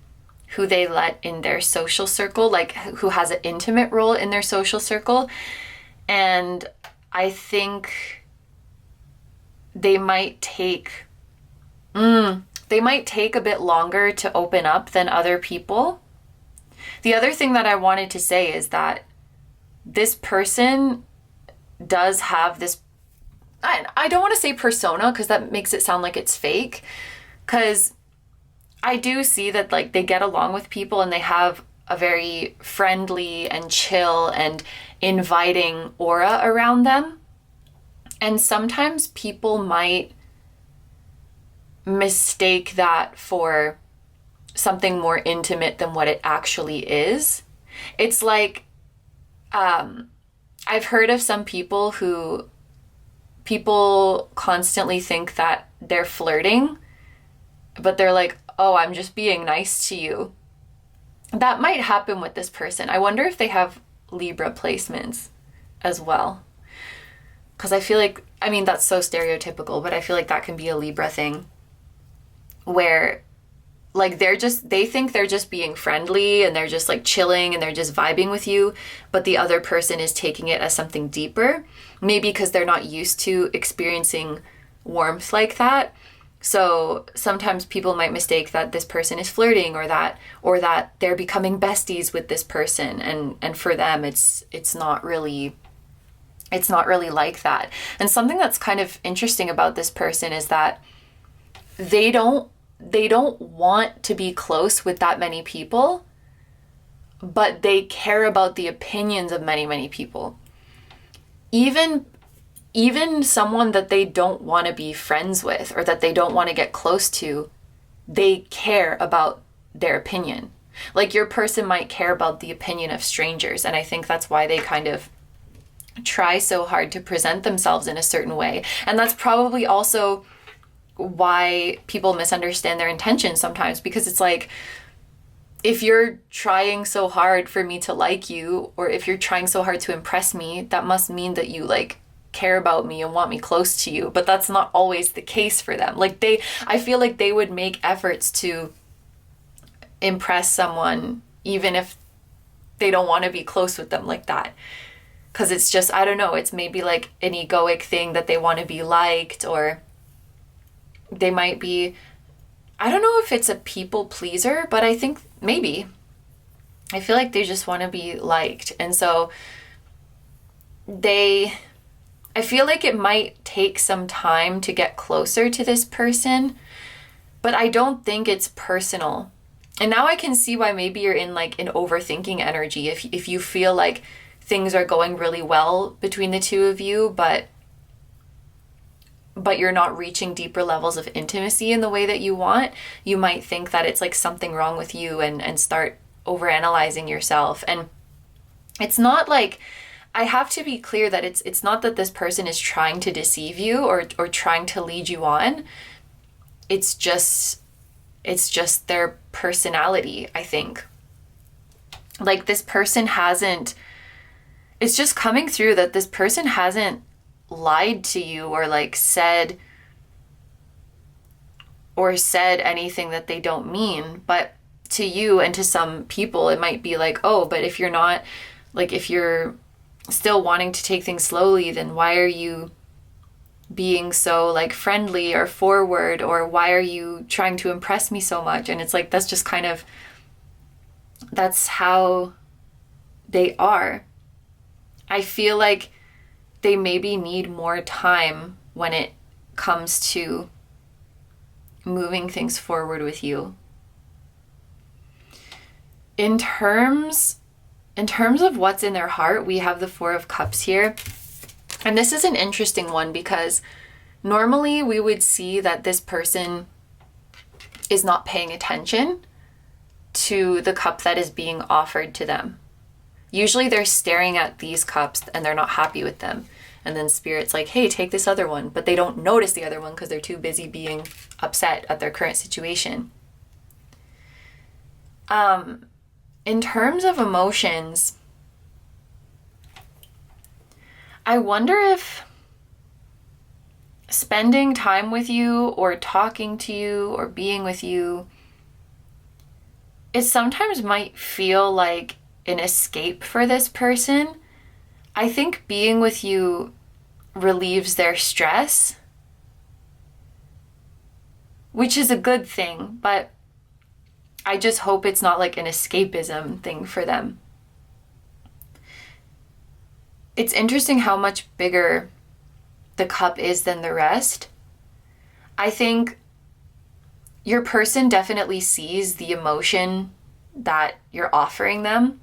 who they let in their social circle, like who has an intimate role in their social circle. And I think they might take a bit longer to open up than other people. The other thing that I wanted to say is that this person does have this, I don't want to say persona because that makes it sound like it's fake, because I do see that like they get along with people and they have a very friendly and chill and inviting aura around them. And sometimes people might mistake that for something more intimate than what it actually is. It's like, I've heard of some people who people constantly think that they're flirting, but they're like, oh, I'm just being nice to you. That might happen with this person. I wonder if they have Libra placements as well. Because I feel like, I mean, that's so stereotypical, but I feel like that can be a Libra thing where like they think they're just being friendly and they're just like chilling and they're just vibing with you, but the other person is taking it as something deeper, maybe because they're not used to experiencing warmth like that. So sometimes people might mistake that this person is flirting or that they're becoming besties with this person, and for them it's not really like that. And something that's kind of interesting about this person is that they don't want to be close with that many people, but they care about the opinions of many, many people. Even someone that they don't want to be friends with or that they don't want to get close to, they care about their opinion. Like your person might care about the opinion of strangers, and I think that's why they kind of try so hard to present themselves in a certain way. And that's probably also why people misunderstand their intentions sometimes, because it's like, if you're trying so hard for me to like you, or if you're trying so hard to impress me, that must mean that you like care about me and want me close to you. But that's not always the case for them. Like I feel like they would make efforts to impress someone even if they don't want to be close with them like that. Because it's just, I don't know, it's maybe like an egoic thing that they want to be liked, or they might be, I don't know if it's a people pleaser, but I think maybe. I feel like they just want to be liked. And so I feel like it might take some time to get closer to this person, but I don't think it's personal. And now I can see why maybe you're in like an overthinking energy if you feel like things are going really well between the two of you, but you're not reaching deeper levels of intimacy in the way that you want. You might think that it's like something wrong with you and start overanalyzing yourself. And it's not like, I have to be clear that it's not that this person is trying to deceive you or trying to lead you on. It's just their personality, I think. Like this person it's just coming through that this person hasn't lied to you or like said anything that they don't mean. But to you and to some people, it might be like, oh, but if you're not, like if you're still wanting to take things slowly, then why are you being so like friendly or forward, or why are you trying to impress me so much? And it's like, that's just kind of, that's how they are. I feel like they maybe need more time when it comes to moving things forward with you. In terms of what's in their heart, we have the Four of Cups here. And this is an interesting one because normally we would see that this person is not paying attention to the cup that is being offered to them. Usually they're staring at these cups and they're not happy with them. And then Spirit's like, hey, take this other one. But they don't notice the other one because they're too busy being upset at their current situation. In terms of emotions, I wonder if spending time with you or talking to you or being with you, it sometimes might feel like an escape for this person. I think being with you relieves their stress, which is a good thing, but I just hope it's not like an escapism thing for them. It's interesting how much bigger the cup is than the rest. I think your person definitely sees the emotion that you're offering them.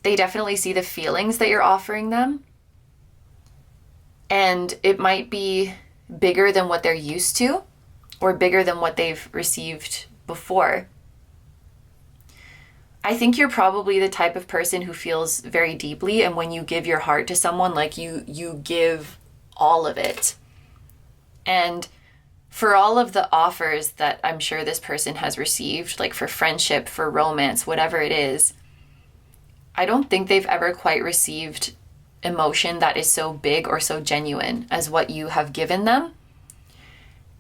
They definitely see the feelings that you're offering them. And it might be bigger than what they're used to, or bigger than what they've received before. I think you're probably the type of person who feels very deeply, and when you give your heart to someone, like you give all of it. And for all of the offers that I'm sure this person has received, like for friendship, for romance, whatever it is, I don't think they've ever quite received emotion that is so big or so genuine as what you have given them.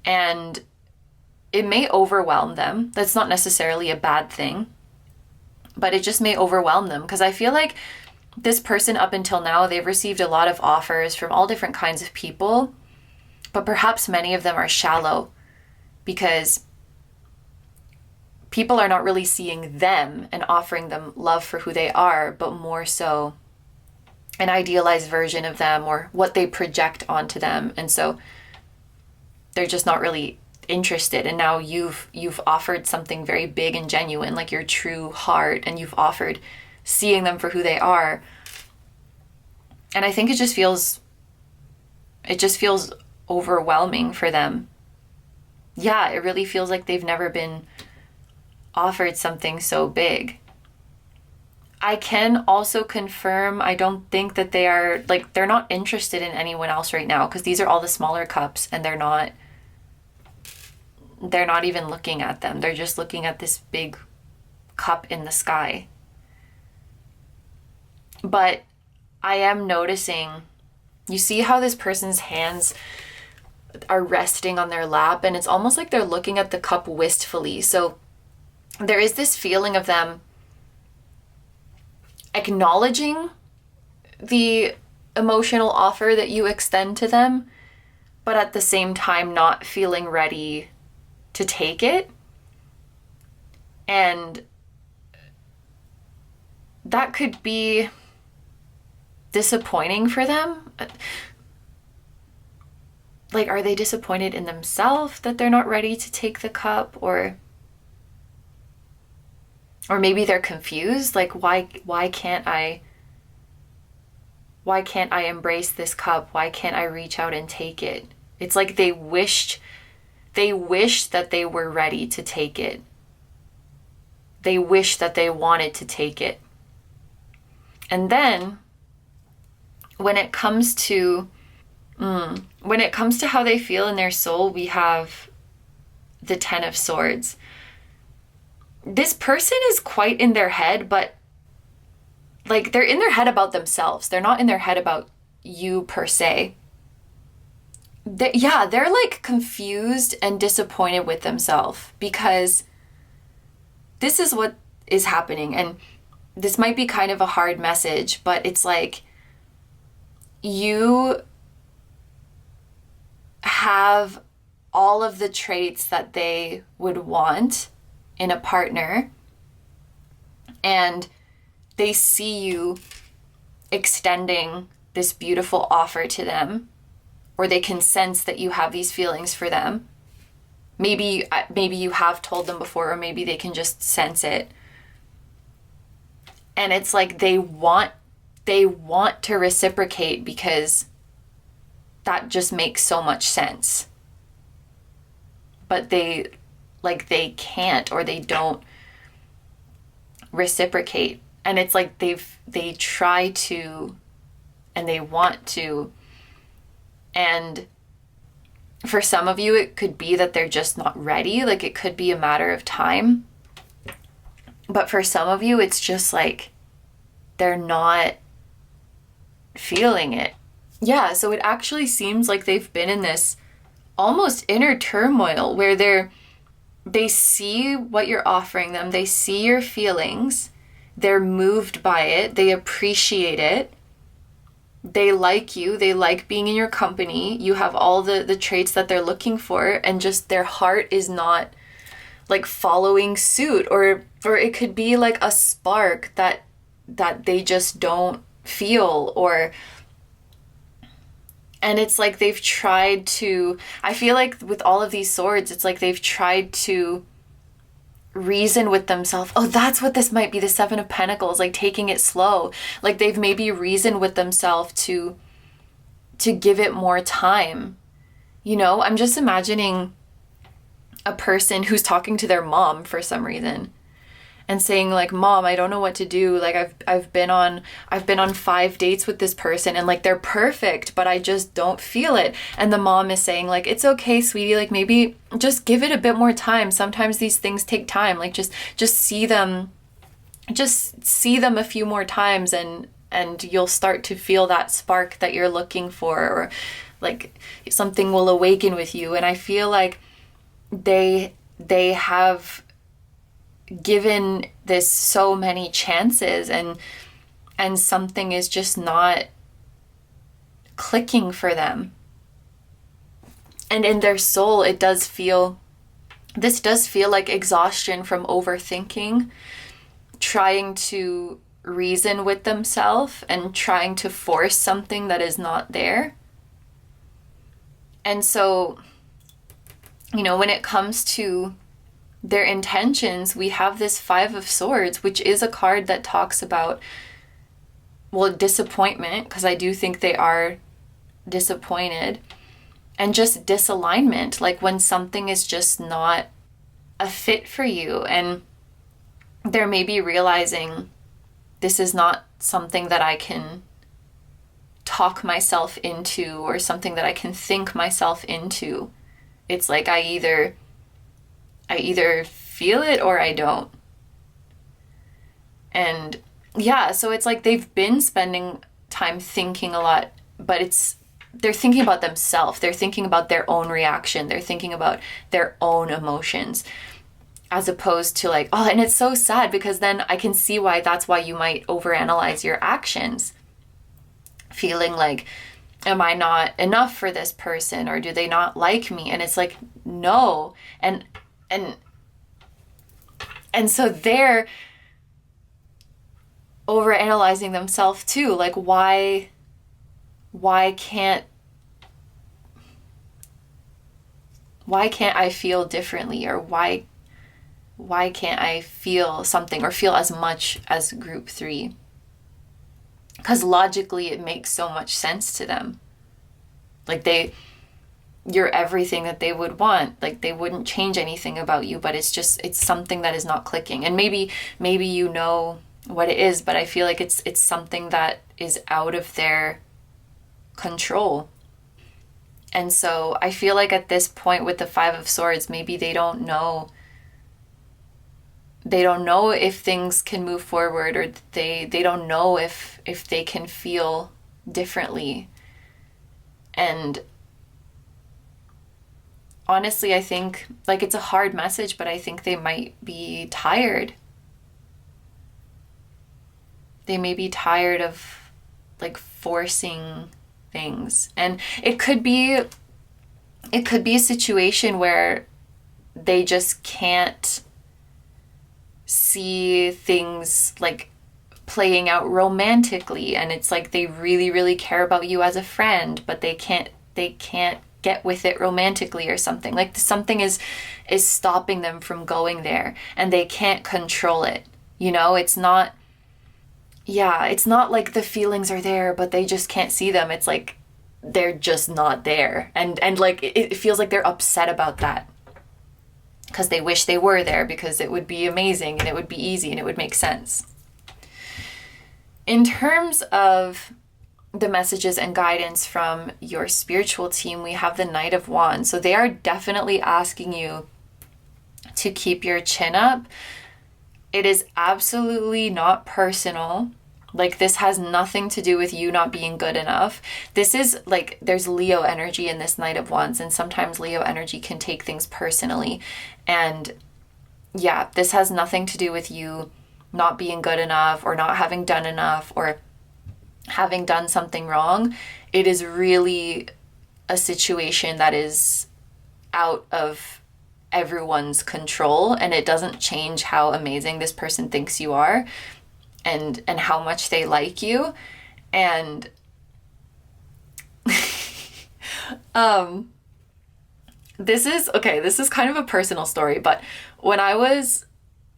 And it may overwhelm them. That's not necessarily a bad thing, but it just may overwhelm them, because I feel like this person up until now, they've received a lot of offers from all different kinds of people, but perhaps many of them are shallow because people are not really seeing them and offering them love for who they are, but more so an idealized version of them or what they project onto them. And so they're just not really interested. And now you've offered something very big and genuine, like your true heart, and you've offered seeing them for who they are. And I think it just feels overwhelming for them. Yeah, it really feels like they've never been offered something so big. I can also confirm, I don't think that they're not interested in anyone else right now, because these are all the smaller cups, and they're not even looking at them. They're just looking at this big cup in the sky. But I am noticing, you see how this person's hands are resting on their lap, and it's almost like they're looking at the cup wistfully. So there is this feeling of them acknowledging the emotional offer that you extend to them, but at the same time not feeling ready to take it. And that could be disappointing for them. Like, are they disappointed in themselves that they're not ready to take the cup? Or maybe they're confused, like, why can't I embrace this cup? Why can't I reach out and take it? It's like they wished that they were ready to take it. They wished that they wanted to take it. And then when it comes to how they feel in their soul, we have the 10 of Swords. This person is quite in their head, but like they're in their head about themselves. They're not in their head about you per se. They're like confused and disappointed with themselves, because this is what is happening. And this might be kind of a hard message, but it's like you have all of the traits that they would want in a partner, and they see you extending this beautiful offer to them, or they can sense that you have these feelings for them. Maybe you have told them before, or maybe they can just sense it. And it's like they want to reciprocate, because that just makes so much sense. But they can't, or they don't reciprocate. And it's like they try to, and they want to. And for some of you, it could be that they're just not ready. Like, it could be a matter of time. But for some of you, it's just like they're not feeling it. Yeah, so it actually seems like they've been in this almost inner turmoil where they see what you're offering them, they see your feelings, they're moved by it, they appreciate it, they like you, they like being in your company, you have all the traits that they're looking for, and just their heart is not like following suit, or it could be like a spark that they just don't feel, or and it's like they've tried to, I feel like with all of these swords, it's like they've tried to reason with themselves. Oh, that's what this might be, the Seven of Pentacles, like taking it slow. Like they've maybe reasoned with themselves to give it more time. You know, I'm just imagining a person who's talking to their mom for some reason and saying like, Mom, I don't know what to do. Like I've been on 5 dates with this person and like they're perfect, but I just don't feel it. And the mom is saying like, it's okay, sweetie, like maybe just give it a bit more time. Sometimes these things take time. Like just see them a few more times and you'll start to feel that spark that you're looking for, or like something will awaken with you. And I feel like they have given this so many chances, and something is just not clicking for them. And in their soul, this does feel like exhaustion from overthinking, trying to reason with themselves and trying to force something that is not there. And so, you know, when it comes to their intentions, we have this Five of Swords, which is a card that talks about, well, disappointment, because I do think they are disappointed, and just disalignment, like when something is just not a fit for you, and they're maybe realizing this is not something that I can talk myself into, or something that I can think myself into. It's like I either feel it or I don't. And yeah, so it's like they've been spending time thinking a lot, but they're thinking about themselves. They're thinking about their own reaction. They're thinking about their own emotions, as opposed to like, oh, and it's so sad because then I can see why that's why you might overanalyze your actions. Feeling like, am I not enough for this person, or do they not like me? And it's like, no. And so they're overanalyzing themselves too. Like, why can't I feel differently, or why can't I feel something or feel as much as group 3? Because logically it makes so much sense to them. Like you're everything that they would want. Like they wouldn't change anything about you, but it's something that is not clicking. And maybe you know what it is, but I feel like it's something that is out of their control. And so I feel like at this point with the Five of Swords, maybe they don't know if things can move forward, or they don't know if they can feel differently. And honestly, I think like it's a hard message, but I think they might be tired. They may be tired of like forcing things. And it could be a situation where they just can't see things like playing out romantically, and it's like they really, really care about you as a friend, but they can't get with it romantically, or something. Like something is stopping them from going there, and they can't control it. You know, it's not like the feelings are there, but they just can't see them. It's like they're just not there. And like it feels like they're upset about that, because they wish they were there, because it would be amazing and it would be easy and it would make sense. In terms of the messages and guidance from your spiritual team, we have the Knight of Wands. So they are definitely asking you to keep your chin up. It is absolutely not personal. Like this has nothing to do with you not being good enough. This is like, there's Leo energy in this Knight of Wands, and sometimes Leo energy can take things personally. And yeah, this has nothing to do with you not being good enough, or not having done enough, or having done something wrong. It is really a situation that is out of everyone's control, and it doesn't change how amazing this person thinks you are and how much they like you. And this is kind of a personal story, but when I was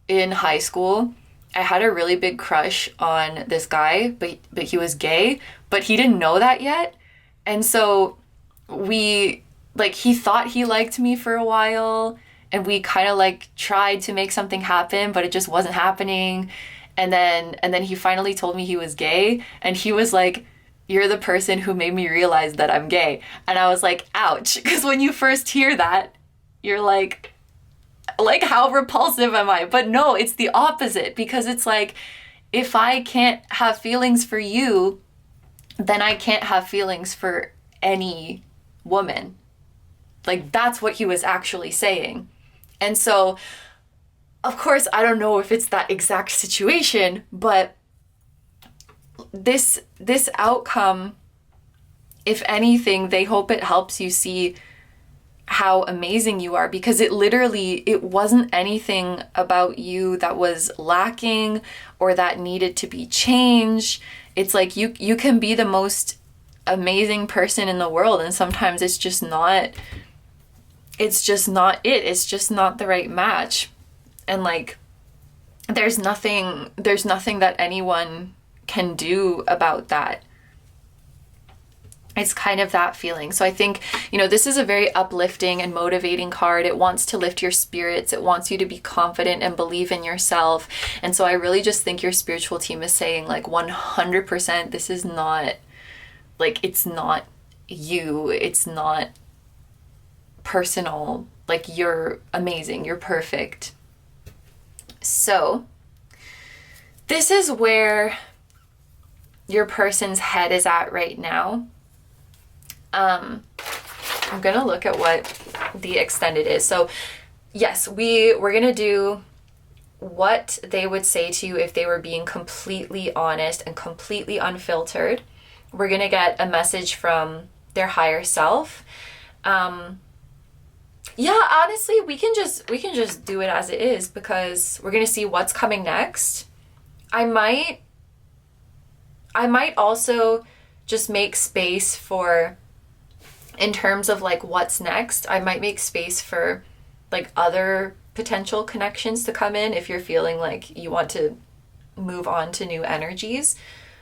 in high school, I had a really big crush on this guy, but he was gay, but he didn't know that yet. And so he thought he liked me for a while, and we kind of like tried to make something happen, but it just wasn't happening. And then he finally told me he was gay, and he was like, "You're the person who made me realize that I'm gay." And I was like, ouch, because when you first hear that, you're like how repulsive am I? But no, it's the opposite, because it's like, if I can't have feelings for you, then I can't have feelings for any woman. Like, that's what he was actually saying. And so, of course, I don't know if it's that exact situation, but this outcome, if anything, they hope it helps you see how amazing you are, because it wasn't anything about you that was lacking or that needed to be changed. It's like you can be the most amazing person in the world, and sometimes it's just not it's just not the right match. And like there's nothing that anyone can do about that. It's kind of that feeling. So I think, this is a very uplifting and motivating card. It wants to lift your spirits. It wants you to be confident and believe in yourself. And so I really just think your spiritual team is saying, like, 100%, this is not, like, it's not you. It's not personal. Like, you're amazing. You're perfect. So this is where your person's head is at right now. I'm going to look at what the extended is. So yes, we're going to do what they would say to you if they were being completely honest and completely unfiltered. We're going to get a message from their higher self. Yeah, honestly, we can just do it as it is, because we're going to see what's coming next. I might also just make space for, in terms of like what's next, I might make space for like other potential connections to come in if you're feeling like you want to move on to new energies.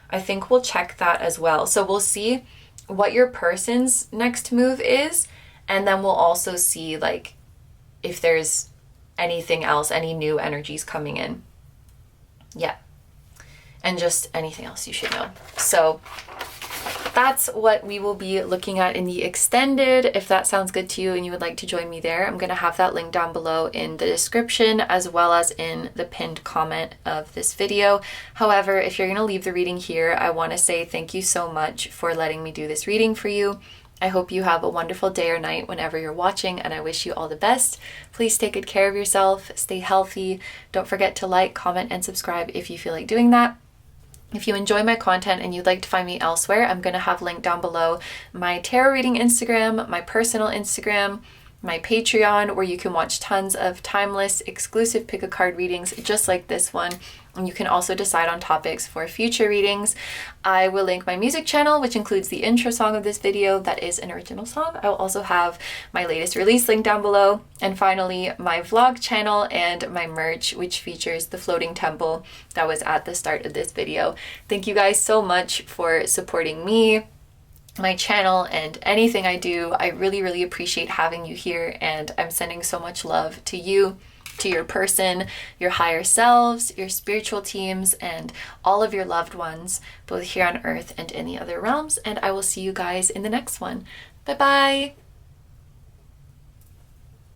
I think we'll check that as well. So we'll see what your person's next move is, and then we'll also see like if there's anything else, any new energies coming in. Yeah. And just anything else you should know. So that's what we will be looking at in the extended. If that sounds good to you and you would like to join me there, I'm going to have that link down below in the description, as well as in the pinned comment of this video. However, if you're going to leave the reading here, I want to say thank you so much for letting me do this reading for you. I hope you have a wonderful day or night whenever you're watching, and I wish you all the best. Please take good care of yourself, stay healthy. Don't forget to like, comment, and subscribe if you feel like doing that. If you enjoy my content and you'd like to find me elsewhere, I'm going to have linked down below my tarot reading Instagram, my personal Instagram, my Patreon, where you can watch tons of timeless, exclusive pick a card readings just like this one. And you can also decide on topics for future readings. I will link my music channel, which includes the intro song of this video. That is an original song. I will also have my latest release link down below. And finally, my vlog channel and my merch, which features the floating temple that was at the start of this video. Thank you guys so much for supporting me, my channel, and anything I do. I really, really appreciate having you here, and I'm sending so much love to you, to your person, your higher selves, your spiritual teams, and all of your loved ones, both here on earth and in the other realms. And I will see you guys in the next one. Bye bye.